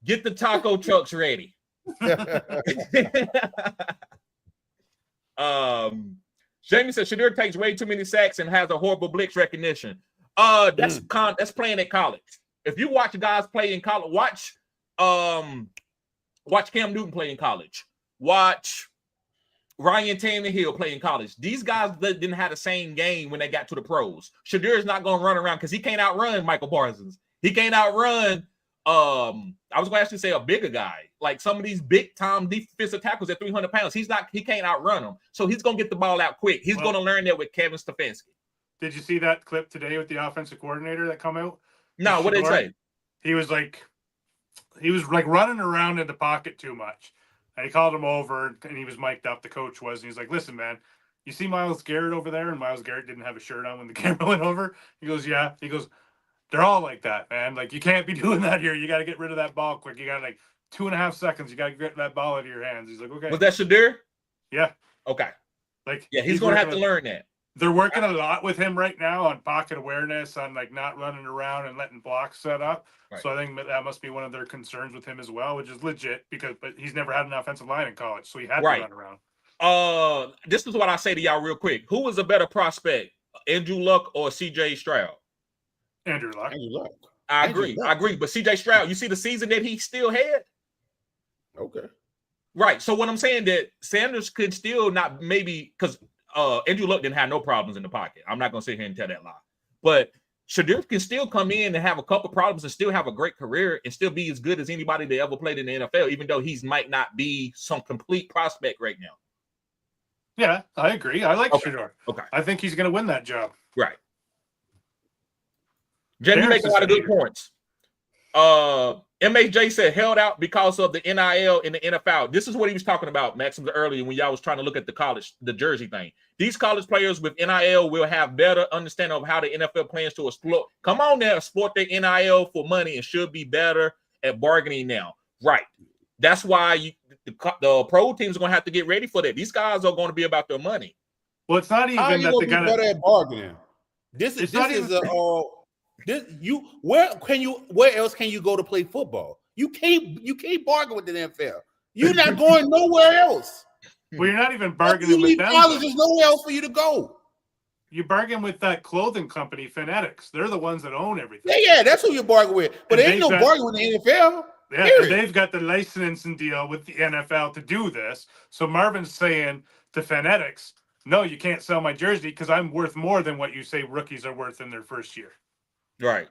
get the taco trucks ready. Jamie said Shedeur takes way too many sacks and has a horrible blitz recognition. That's playing at college. If you watch guys play in college, watch Cam Newton play in college. Watch Ryan Tannehill play in college. These guys didn't have the same game when they got to the pros. Shadir is not going to run around because he can't outrun Michael Parsons. He can't outrun, I was going to actually say a bigger guy. Like some of these big-time defensive tackles at 300 pounds, he can't outrun them. So he's going to get the ball out quick. He's going to learn that with Kevin Stefanski. Did you see that clip today with the offensive coordinator that come out? No, what did he say? He was like running around in the pocket too much. And he called him over, and he was mic'd up. The coach was, and he's like, "Listen, man, you see Myles Garrett over there?" And Myles Garrett didn't have a shirt on when the camera went over. He goes, "Yeah." He goes, "They're all like that, man. Like, you can't be doing that here. You got to get rid of that ball quick. You got like 2.5 seconds. You got to get that ball out of your hands." He's like, "Okay." Was that Shadir? Yeah. Okay. Like, yeah, he's going to have to learn that. They're working a lot with him right now on pocket awareness, on like not running around and letting blocks set up. Right. So I think that must be one of their concerns with him as well, which is legit but he's never had an offensive line in college, so he had to run around. This is what I say to y'all real quick. Who was a better prospect, Andrew Luck or C.J. Stroud? Andrew Luck. I agree. But C.J. Stroud, you see the season that he still had? Okay. Right. So what I'm saying that Sanders could still not maybe because Andrew Luck didn't have no problems in the pocket. I'm not going to sit here and tell that lie. But Shadir can still come in and have a couple problems and still have a great career and still be as good as anybody that ever played in the NFL, even though he might not be some complete prospect right now. Yeah, I agree. I like Shadir. Okay. I think he's going to win that job. Right. Jen, you make a lot of good points. MHJ said held out because of the NIL in the NFL. This is what he was talking about, Maxim, earlier when y'all was trying to look at the jersey thing. These college players with NIL will have better understanding of how the NFL plans to exploit. Come on now, exploit their NIL for money and should be better at bargaining now. Right. That's why the pro teams are going to have to get ready for that. These guys are going to be about their money. Well, it's not even that they got better at bargaining. Where else can you go to play football? You can't bargain with the NFL. You're not going nowhere else. Well, you're not even bargaining with them. There's nowhere else for you to go. You bargain with that clothing company, Fanatics. They're the ones that own everything. Yeah, that's who you bargain with. But there ain't no bargain with the NFL. Yeah, and they've got the licensing deal with the NFL to do this. So Marvin's saying to Fanatics, no, you can't sell my jersey because I'm worth more than what you say rookies are worth in their first year. Right.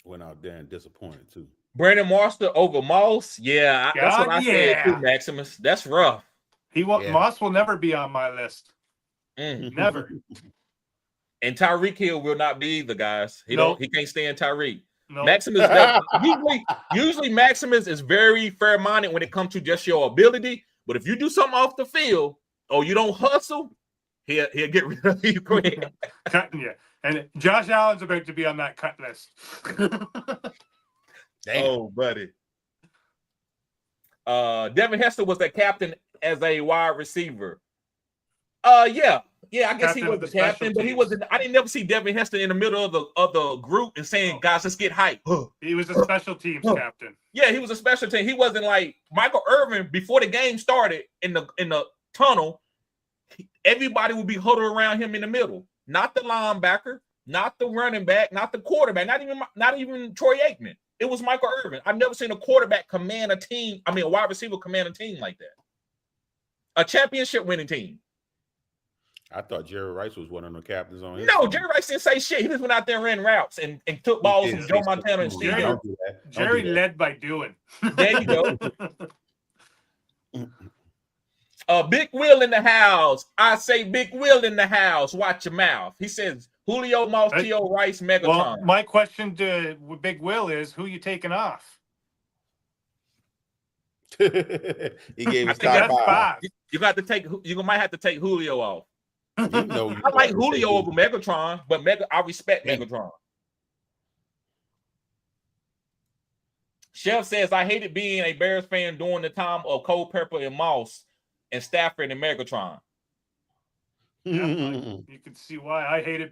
Went out there and disappointed too. Brandon Marster over Moss. Yeah, that's what I said too, Maximus. That's rough. Moss will never be on my list. Never. And Tyreek Hill will not be either, guys. He can't stand Tyreek. Nope. Maximus usually Maximus is very fair-minded when it comes to just your ability. But if you do something off the field or you don't hustle, he'll get rid of you quick. Cutting you. And Josh Allen's about to be on that cut list. Oh, buddy. Devin Hester was the captain as a wide receiver. Yeah, I guess he was the captain, but he wasn't. I didn't never see Devin Hester in the middle of the group and saying, "Guys, let's get hype." He was a special teams captain. Yeah, he was a special team. He wasn't like Michael Irvin before the game started in the tunnel. Everybody would be huddled around him in the middle. Not the linebacker, not the running back, not the quarterback, not even Troy Aikman. It was Michael Irvin. I've never seen a quarterback command a team. I mean, a wide receiver command a team like that. A championship winning team. I thought Jerry Rice was one of the captains on his team. Jerry Rice didn't say shit. He just went out there and ran routes and took balls from Joe Montana and Steve Young. Jerry led by doing. There you go. Big Will in the house. I say Big Will in the house. Watch your mouth. He says Julio, Moss, T.O. Rice, Megatron. Well, my question to Big Will is, who you taking off? He gave us top five. You might have to take Julio off. I like Julio over Megatron, but I respect Megatron. Chef says, I hated being a Bears fan during the time of Culpepper and Moss and Stafford and Megatron. Yeah, you can see why. I hated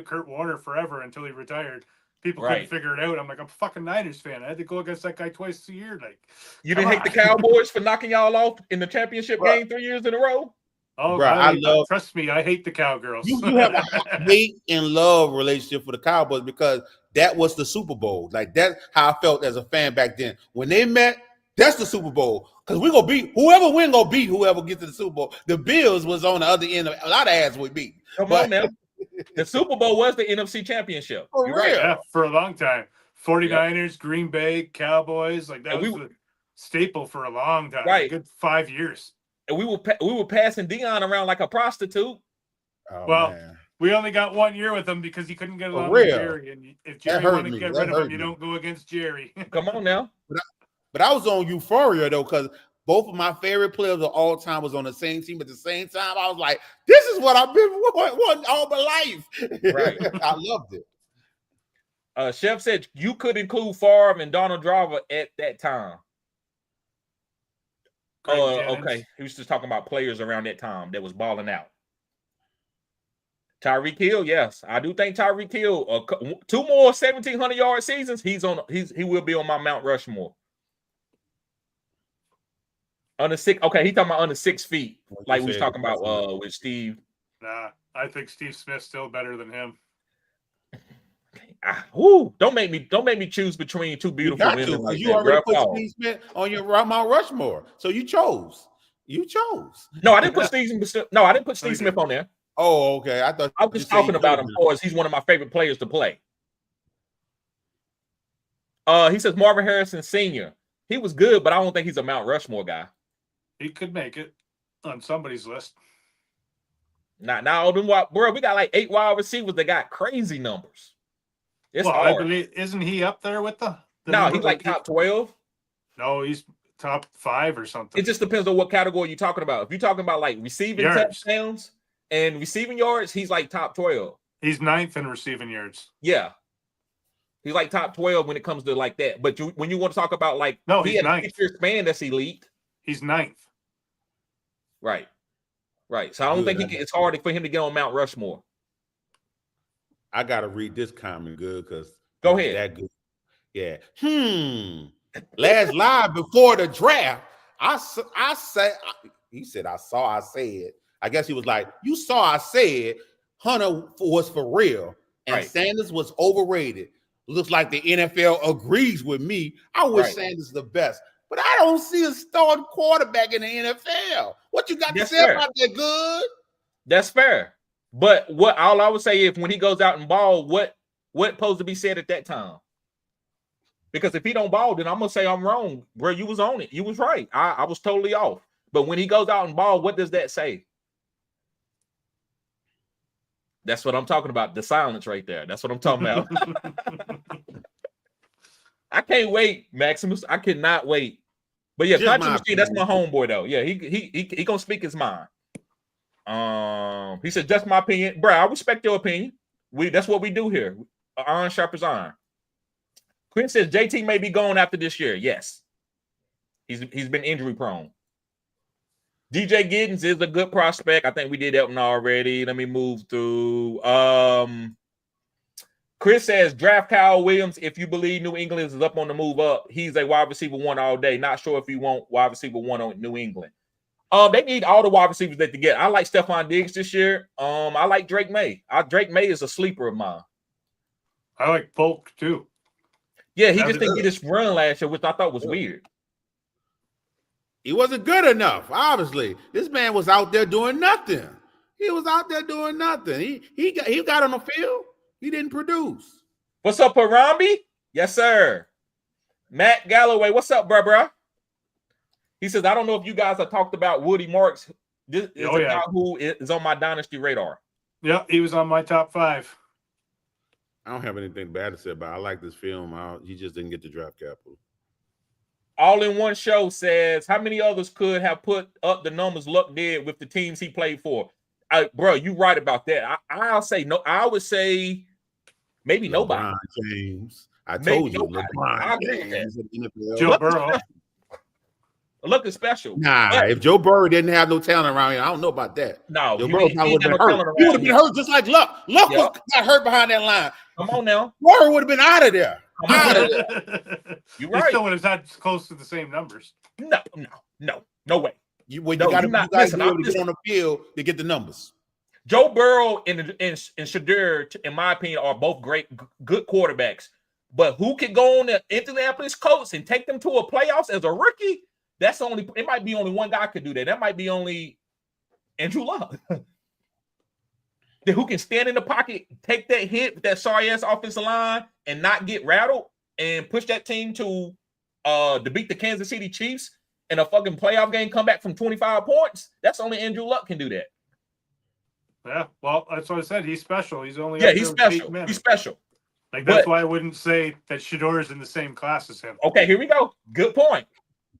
Kurt Warner forever until he retired. People couldn't figure it out. I'm like, I'm a fucking Niners fan. I had to go against that guy twice a year. Like, you didn't hate the Cowboys for knocking y'all off in the championship game 3 years in a row? Oh, Bro, I love. trust me, I hate the Cowgirls. You have a hate and love relationship for the Cowboys because that was the Super Bowl. Like that's how I felt as a fan back then. When they met, that's the Super Bowl. Because we're gonna beat whoever win gonna beat whoever gets to the Super Bowl. The Bills was on the other end of a lot of ass we beat. Come on now. The Super Bowl was the NFC Championship. For You're real. right. Yeah, for a long time. 49ers, Green Bay, Cowboys, like that was the staple for a long time. Right. A good 5 years. And we were passing Dion around like a prostitute. Oh, well, man. we only got 1 year with him because he couldn't get along real. with Jerry. And if Jerry wanted to get rid of him, you don't go against Jerry. Come on now. But I was on euphoria though, because both of my favorite players of all time was on the same team at the same time. I was like, this is what I've been wanting all my life. Right. I loved it. Chef said you could include Favre and Donald Driver at that time. Okay. He was just talking about players around that time that was balling out. Tyreek Hill, yes. I do think Tyreek Hill, 2 more 1,700-yard seasons, he will be on my Mount Rushmore. Under 6, okay, he's talking about under 6 feet, like we was talking about with Steve. Nah, I think Steve Smith's still better than him. Don't make me choose between two beautiful women. Like you already put Steve Smith on your Mount Rushmore, so you chose. No, I didn't put Steve. No, I didn't put Steve Smith on there. Oh, okay. I thought I was just talking about him because he's one of my favorite players to play. He says Marvin Harrison Sr. He was good, but I don't think he's a Mount Rushmore guy. He could make it on somebody's list. Now, bro, we got like 8 wide receivers that got crazy numbers. It's hard. I believe, isn't he up there with the no, he's like top 12. No, he's top 5 or something. It just depends on what category you're talking about. If you're talking about like receiving touchdowns and receiving yards, he's like top 12. He's 9th in receiving yards. Yeah. He's like top 12 when it comes to like that. But when you want to talk about like he's 9th. A 6-year span that's elite. He's 9th. Right. So I don't think it's hard for him to get on Mount Rushmore. I gotta read this comment good because go ahead. That good. Yeah. Last live before the draft, I said he said I saw I said. I guess he was like, you saw I said Hunter was for real and Sanders was overrated. Looks like the NFL agrees with me. I wish Sanders the best, but I don't see a starting quarterback in the NFL. What you got to say about that, Good? That's fair. But all I would say is when he goes out and ball, what supposed to be said at that time? Because if he don't ball, then I'm gonna say I'm wrong, bro. You was on it. You was right. I was totally off. But when he goes out and ball, what does that say? That's what I'm talking about. The silence right there. That's what I'm talking about. I can't wait, Maximus. I cannot wait. But yeah, Country Machine, that's my homeboy though. Yeah, he gonna speak his mind. He said, just my opinion. Bro, I respect your opinion. That's what we do here. Iron sharp as iron. Quinn says JT may be gone after this year. Yes. He's been injury prone. DJ Giddens is a good prospect. I think we did that one already. Let me move through. Chris says draft Kyle Williams. If you believe New England is up on the move up, he's a wide receiver 1 all day. Not sure if you want wide receiver 1 on New England. They need all the wide receivers that they get. I like Stephon Diggs this year. I like Drake May. Drake May is a sleeper of mine. I like Polk too. Yeah, he just didn't get his run last year, which I thought was weird. He wasn't good enough, obviously. This man was out there doing nothing. He got on the field. He didn't produce. What's up, Harambe? Yes, sir. Matt Galloway, what's up, bro? He says, I don't know if you guys have talked about Woody Marks. This is a guy who is on my dynasty radar. Yeah, he was on my top 5. I don't have anything bad to say about it. I like this film. He just didn't get the draft capital. All in One Show says, how many others could have put up the numbers Luck did with the teams he played for? Bro, you right about that. I'll say no. I would say maybe nobody. James. I told you. LeBron James. Joe Burrow. Luck is special. Nah, if Joe Burrow didn't have no talent around here, I don't know about that. No, Joe Burrow probably would have been hurt. He would have been hurt just like Luck. Luck got hurt behind that line. Come on now. Burrow would have been out of there. You're right. Still would have had close to the same numbers. No way. You No, got you're not. to be Listen, able to get on the field to get the numbers. Joe Burrow and Shadur, in my opinion, are both good quarterbacks. But who can go on the Indianapolis Colts and take them to a playoffs as a rookie? That's only. It might be only one guy could do that. That might be only Andrew Luck. Who can stand in the pocket, take that hit with that sorry ass offensive line, and not get rattled, and push that team to beat the Kansas City Chiefs in a fucking playoff game, come back from 25 points. That's only Andrew Luck can do that. Yeah, well, that's what I said. He's special. He's only he's special. He's special. Like that's why I wouldn't say that Shador is in the same class as him. Okay, here we go. Good point.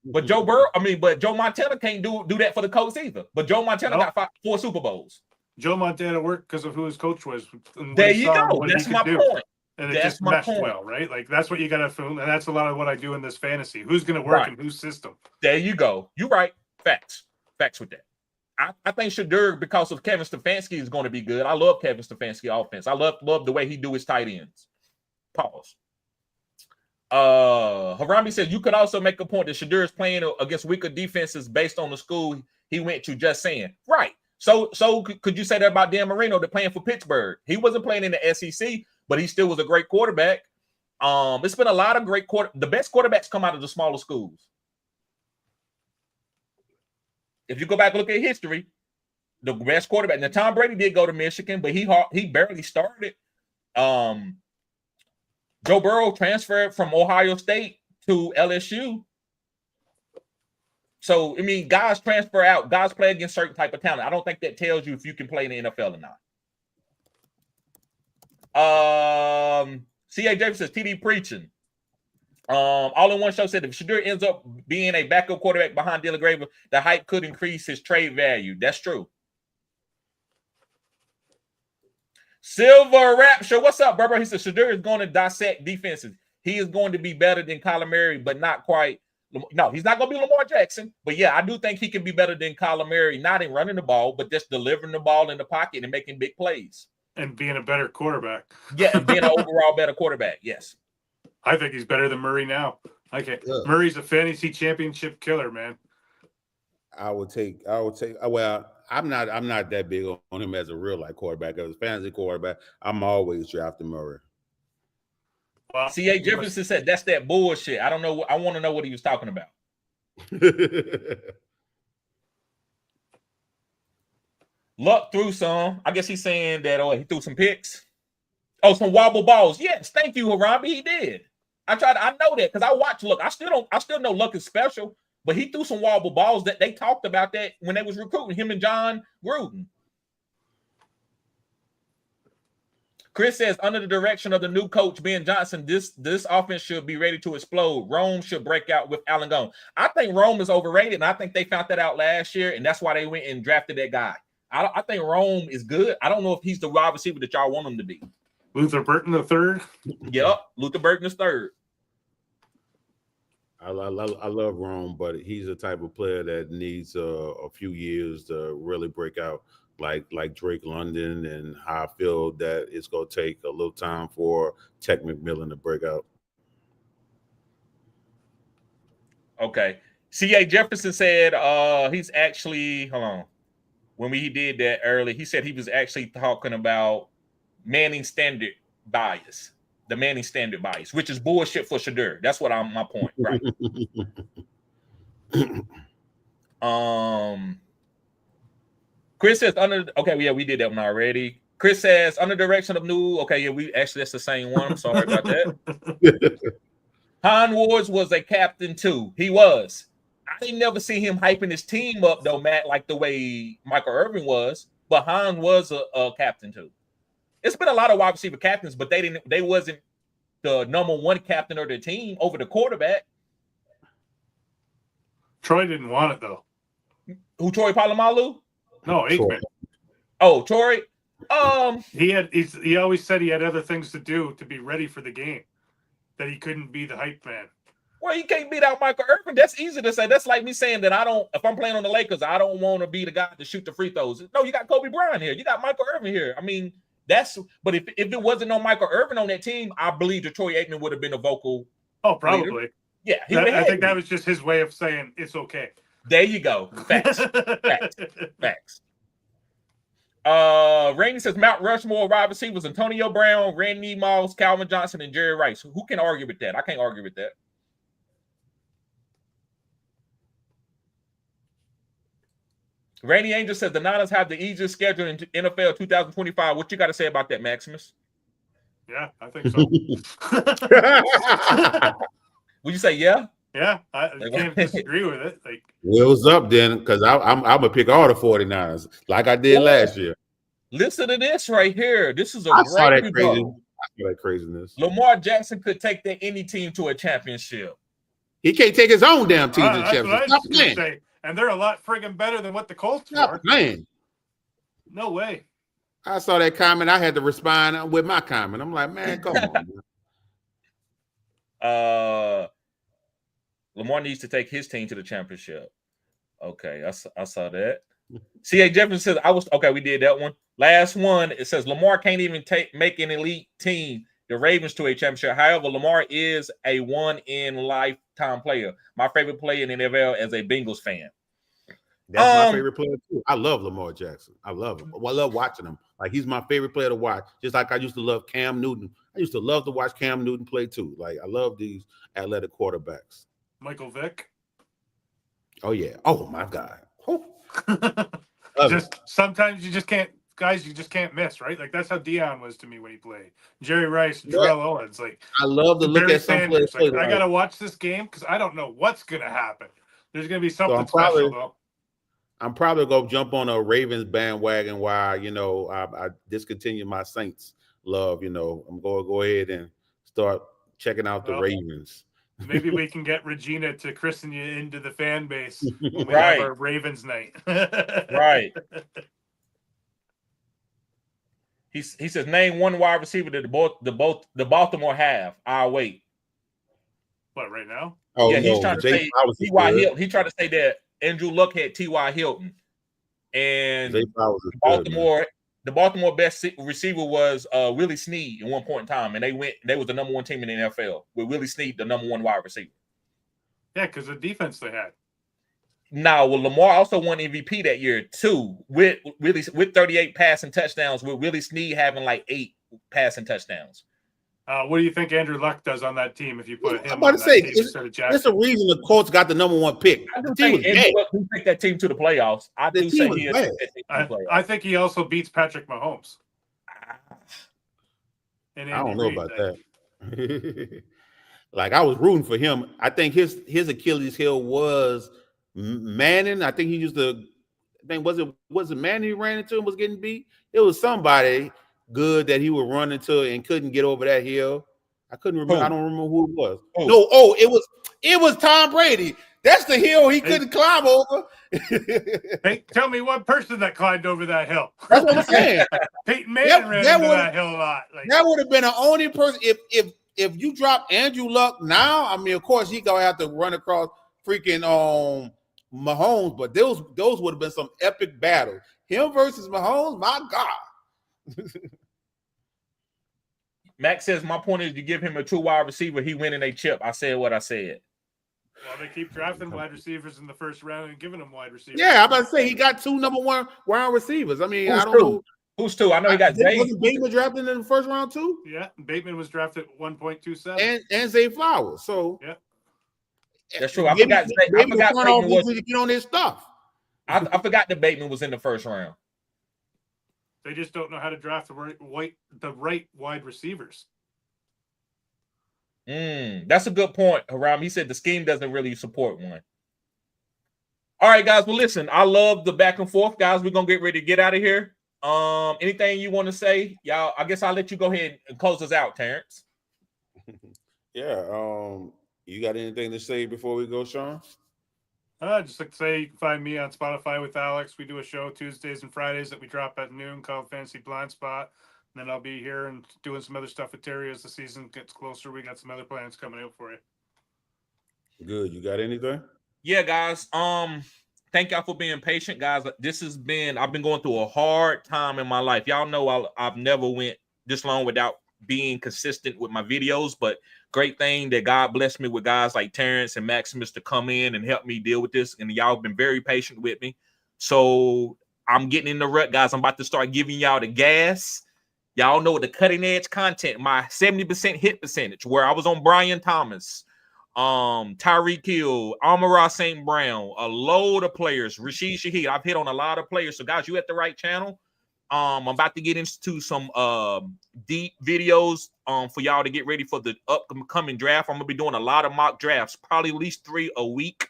But Joe Montana can't do that for the Colts either. But Joe Montana got 4 Super Bowls. Joe Montana worked because of who his coach was. There you go. That's my point. And it just meshed well, right? Like that's what you got to film, and that's a lot of what I do in this fantasy. Who's going to work in whose system? There you go. You're right. Facts with that. I think Shadur, because of Kevin Stefanski, is going to be good. I love Kevin Stefanski offense. I love the way he do his tight ends. Pause. Harambe says you could also make a point that Shadur is playing against weaker defenses based on the school he went to. Just saying, right? So could you say that about Dan Marino? They're playing for Pittsburgh. He wasn't playing in the SEC, but he still was a great quarterback. It's been a lot of great the best quarterbacks come out of the smaller schools. If you go back and look at history, the best quarterback. Now Tom Brady did go to Michigan, but he barely started. Joe Burrow transferred from Ohio State to LSU. So, I mean, guys transfer out. Guys play against certain type of talent. I don't think that tells you if you can play in the NFL or not. C.A. Jefferson says, TD preaching. All in one show said if Shadur ends up being a backup quarterback behind Dylan Graver, the hype could increase his trade value. That's true. Silver Rapture, what's up, brother? He said Shadur is going to dissect defenses. He is going to be better than Kyler Murray, but not quite. No, he's not going to be Lamar Jackson. But yeah, I do think he can be better than Kyler Murray, not in running the ball, but just delivering the ball in the pocket and making big plays. And being a better quarterback. Yeah, and being an overall better quarterback, yes. I think he's better than Murray now. Okay, Murray's a fantasy championship killer, man. I would take. Well, I'm not that big on him as a real life quarterback. As a fantasy quarterback, I'm always drafting Murray. Well, C.A. Jefferson said that's that bullshit. I don't know. I want to know what he was talking about. Luck threw some. I guess he's saying that he threw some picks. Oh, some wobble balls. Yes, thank you, Harambe. He did. I know that because I watched Luck. I still know Luck is special, but he threw some wobble balls that they talked about that when they was recruiting him and John Gruden. Chris says, under the direction of the new coach, Ben Johnson, this offense should be ready to explode. Rome should break out with Allen gone. I think Rome is overrated, and I think they found that out last year, and that's why they went and drafted that guy. I think Rome is good. I don't know if he's the wide receiver that y'all want him to be. Luther Burton III? Yep, Luther Burton III. I love Rome, but he's the type of player that needs a few years to really break out. Like Drake London, and I feel that it's going to take a little time for Tech McMillan to break out. Okay. C.A. Jefferson said he's actually, hold on. When he did that early, he said he was actually talking about Manning standard bias, the Manning standard bias, which is bullshit for Shadur. That's what my point, right? Chris says we did that one already. Chris says under direction of new. That's the same one. I'm sorry about that. Han Wars was a captain too. He was. I didn't never see him hyping his team up though, Matt, like the way Michael Irvin was. But Han was a captain too. It's been a lot of wide receiver captains, but they wasn't the number one captain of their team over the quarterback. Troy didn't want it though. Who, Troy Polamalu? No, Aikman. Oh, Troy. He always said he had other things to do to be ready for the game. That he couldn't be the hype man. Well, he can't beat out Michael Irvin. That's easy to say. That's like me saying that if I'm playing on the Lakers, I don't want to be the guy to shoot the free throws. No, you got Kobe Bryant here. You got Michael Irvin here. I mean, but if it wasn't no Michael Irvin on that team, I believe that Troy Aikman would have been a vocal. Oh, probably. Leader. Yeah. I think that was just his way of saying it's okay. There you go. Facts. Facts. Rainey says Mount Rushmore wide receivers: Antonio Brown, Randy Moss, Calvin Johnson, and Jerry Rice. Who can argue with that? I can't argue with that. Rainy Angel says the Niners have the easiest schedule in NFL 2025. What you got to say about that, Maximus? Yeah, I think so. Would you say yeah? Yeah, I can't disagree with it. Like, what's up then? Because I'm gonna pick all the 49ers like I did last year. Listen to this right here. This is a I great saw that crazy. rebuttal. I saw that craziness. Lamar Jackson could take any team to a championship. He can't take his own damn team to the championship. Stop playing. And they're a lot friggin' better than what the Colts are. Playing. No way. I saw that comment. I had to respond with my comment. I'm like, man, come on. Man. Lamar needs to take his team to the championship. Okay, I saw that. C.A. Jefferson says, we did that one. Last one, it says Lamar can't even make an elite team, the Ravens, to a championship. However, Lamar is a one-in-lifetime player. My favorite player in the NFL as a Bengals fan. That's my favorite player too. I love Lamar Jackson. I love him. I love watching him. Like, he's my favorite player to watch. Just like I used to love Cam Newton. I used to love to watch Cam Newton play too. Like, I love these athletic quarterbacks. Michael Vick. Oh yeah. Oh my God. Sometimes you just can't, guys. You just can't miss, right? Like, that's how Dion was to me when he played. Jerry Rice, Terrell Owens. Like, I love to look at some players. Like, I gotta watch this game because I don't know what's gonna happen. There's gonna be something special though. I'm probably gonna jump on a Ravens bandwagon while I discontinue my Saints love. I'm gonna go ahead and start checking out the Ravens. Maybe we can get Regina to christen you into the fan base when we have our Ravens night. Right. He says, name one wide receiver that the Baltimore have. I'll wait. What, right now? Oh, yeah, he's no. trying to say T.Y. Hilton. He tried to say that Andrew Luck had T.Y. Hilton. And the Baltimore best receiver was Willie Snead at one point in time, and they was the number one team in the NFL with Willie Snead, the number one wide receiver. Yeah, because the defense they had. Now, Lamar also won MVP that year too, with 38 passing touchdowns, with Willie Snead having like 8 passing touchdowns. What do you think Andrew Luck does on that team if you put him on that team instead of Jackson? There's a reason the Colts got the number one pick. I do think Andrew Luck can take that team to the playoffs. I think he also beats Patrick Mahomes. I don't know about that. Like, I was rooting for him. I think his Achilles heel was Manning. I think he used to. I think was it Manning he ran into and was getting beat? It was somebody good that he would run into and couldn't get over that hill. I couldn't remember. I don't remember who it was. No, it was Tom Brady. That's the hill he couldn't climb over. Hey, tell me one person that climbed over that hill. That's what I'm saying. Peyton Manning ran into that hill a lot. Like, that would have been the only person. If you drop Andrew Luck now, I mean, of course he gonna have to run across freaking Mahomes, but those would have been some epic battles. Him versus Mahomes, my God. Max says, my point is, you give him a true wide receiver, he winning a chip. I said what I said. Well, they keep drafting wide receivers in the first round and giving them wide receivers. Yeah, I'm about to say he got 2 number 1 wide receivers. I mean, I don't know. Who's 2? I know he got Zay. Wasn't Bateman drafted in the first round too? Yeah, Bateman was drafted 1.27. And Zay Flowers. So yeah, that's true. I forgot Bateman was to get on his stuff. I forgot that Bateman was in the first round. They just don't know how to draft the right wide receivers. That's a good point, Haram. He said the scheme doesn't really support one. All right, guys. Well, listen, I love the back and forth, guys. We're gonna get ready to get out of here. Anything you want to say, y'all? I guess I'll let you go ahead and close us out, Terrence. Yeah. You got anything to say before we go, Sean? Just like to say, you can find me on Spotify with Alex. We do a show Tuesdays and Fridays that we drop at noon called Fantasy Blind Spot. And then I'll be here and doing some other stuff with Terry as the season gets closer. We got some other plans coming out for you. Good. You got anything? Yeah, guys. Thank y'all for being patient, guys. I've been going through a hard time in my life. Y'all know I've never went this long without being consistent with my videos, but great thing that God blessed me with guys like Terrence and Maximus to come in and help me deal with this. And y'all have been very patient with me. So I'm getting in the rut, guys. I'm about to start giving y'all the gas. Y'all know the cutting edge content, my 70% hit percentage, where I was on Brian Thomas, Tyreek Hill, Amon-Ra St. Brown, a load of players, Rashid Shaheed. I've hit on a lot of players. So, guys, you at the right channel. I'm about to get into some deep videos for y'all to get ready for the upcoming draft. I'm gonna be doing a lot of mock drafts, probably at least 3 a week.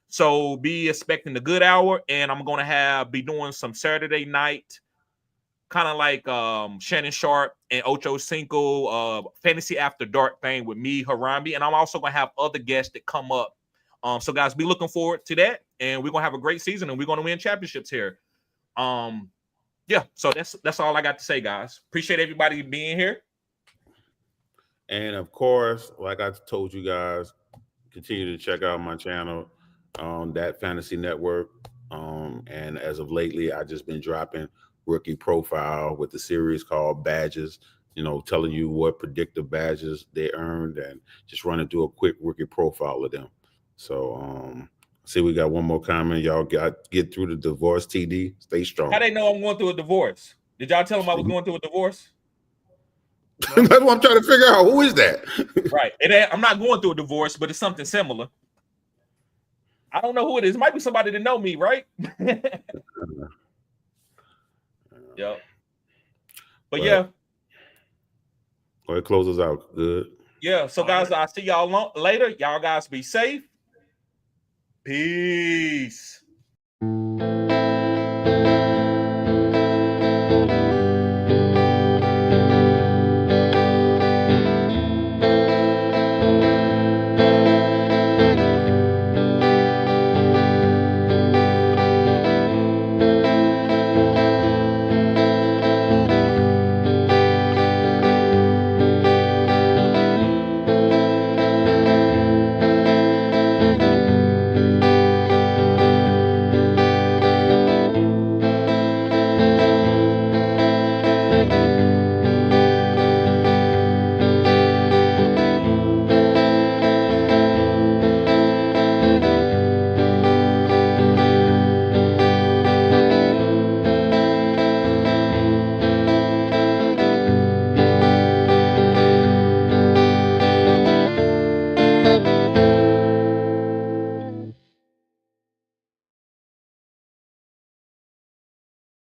So be expecting the Goode Hour, and I'm gonna be doing some Saturday night, kind of like Shannon Sharp and Ocho Cinco fantasy after dark thing with me, Harambe, and I'm also gonna have other guests that come up. So guys, be looking forward to that, and we're gonna have a great season, and we're gonna win championships here. Yeah, so that's all I got to say, guys. Appreciate everybody being here. And of course, like I told you guys, continue to check out my channel, that Fantasy Network. And as of lately, I just been dropping rookie profile with the series called Badges, telling you what predictive badges they earned and just running through a quick rookie profile of them. So see, we got one more comment. Y'all get through the divorce, TD. Stay strong. How they know I'm going through a divorce? Did y'all tell them I was going through a divorce? That's what I'm trying to figure out. Who is that? Right. I'm not going through a divorce, but it's something similar. I don't know who it is. It might be somebody that know me, right? Yep. But yeah. Go ahead, close us out. Good. Yeah. So guys, I'll see y'all later. Y'all guys be safe. Peace.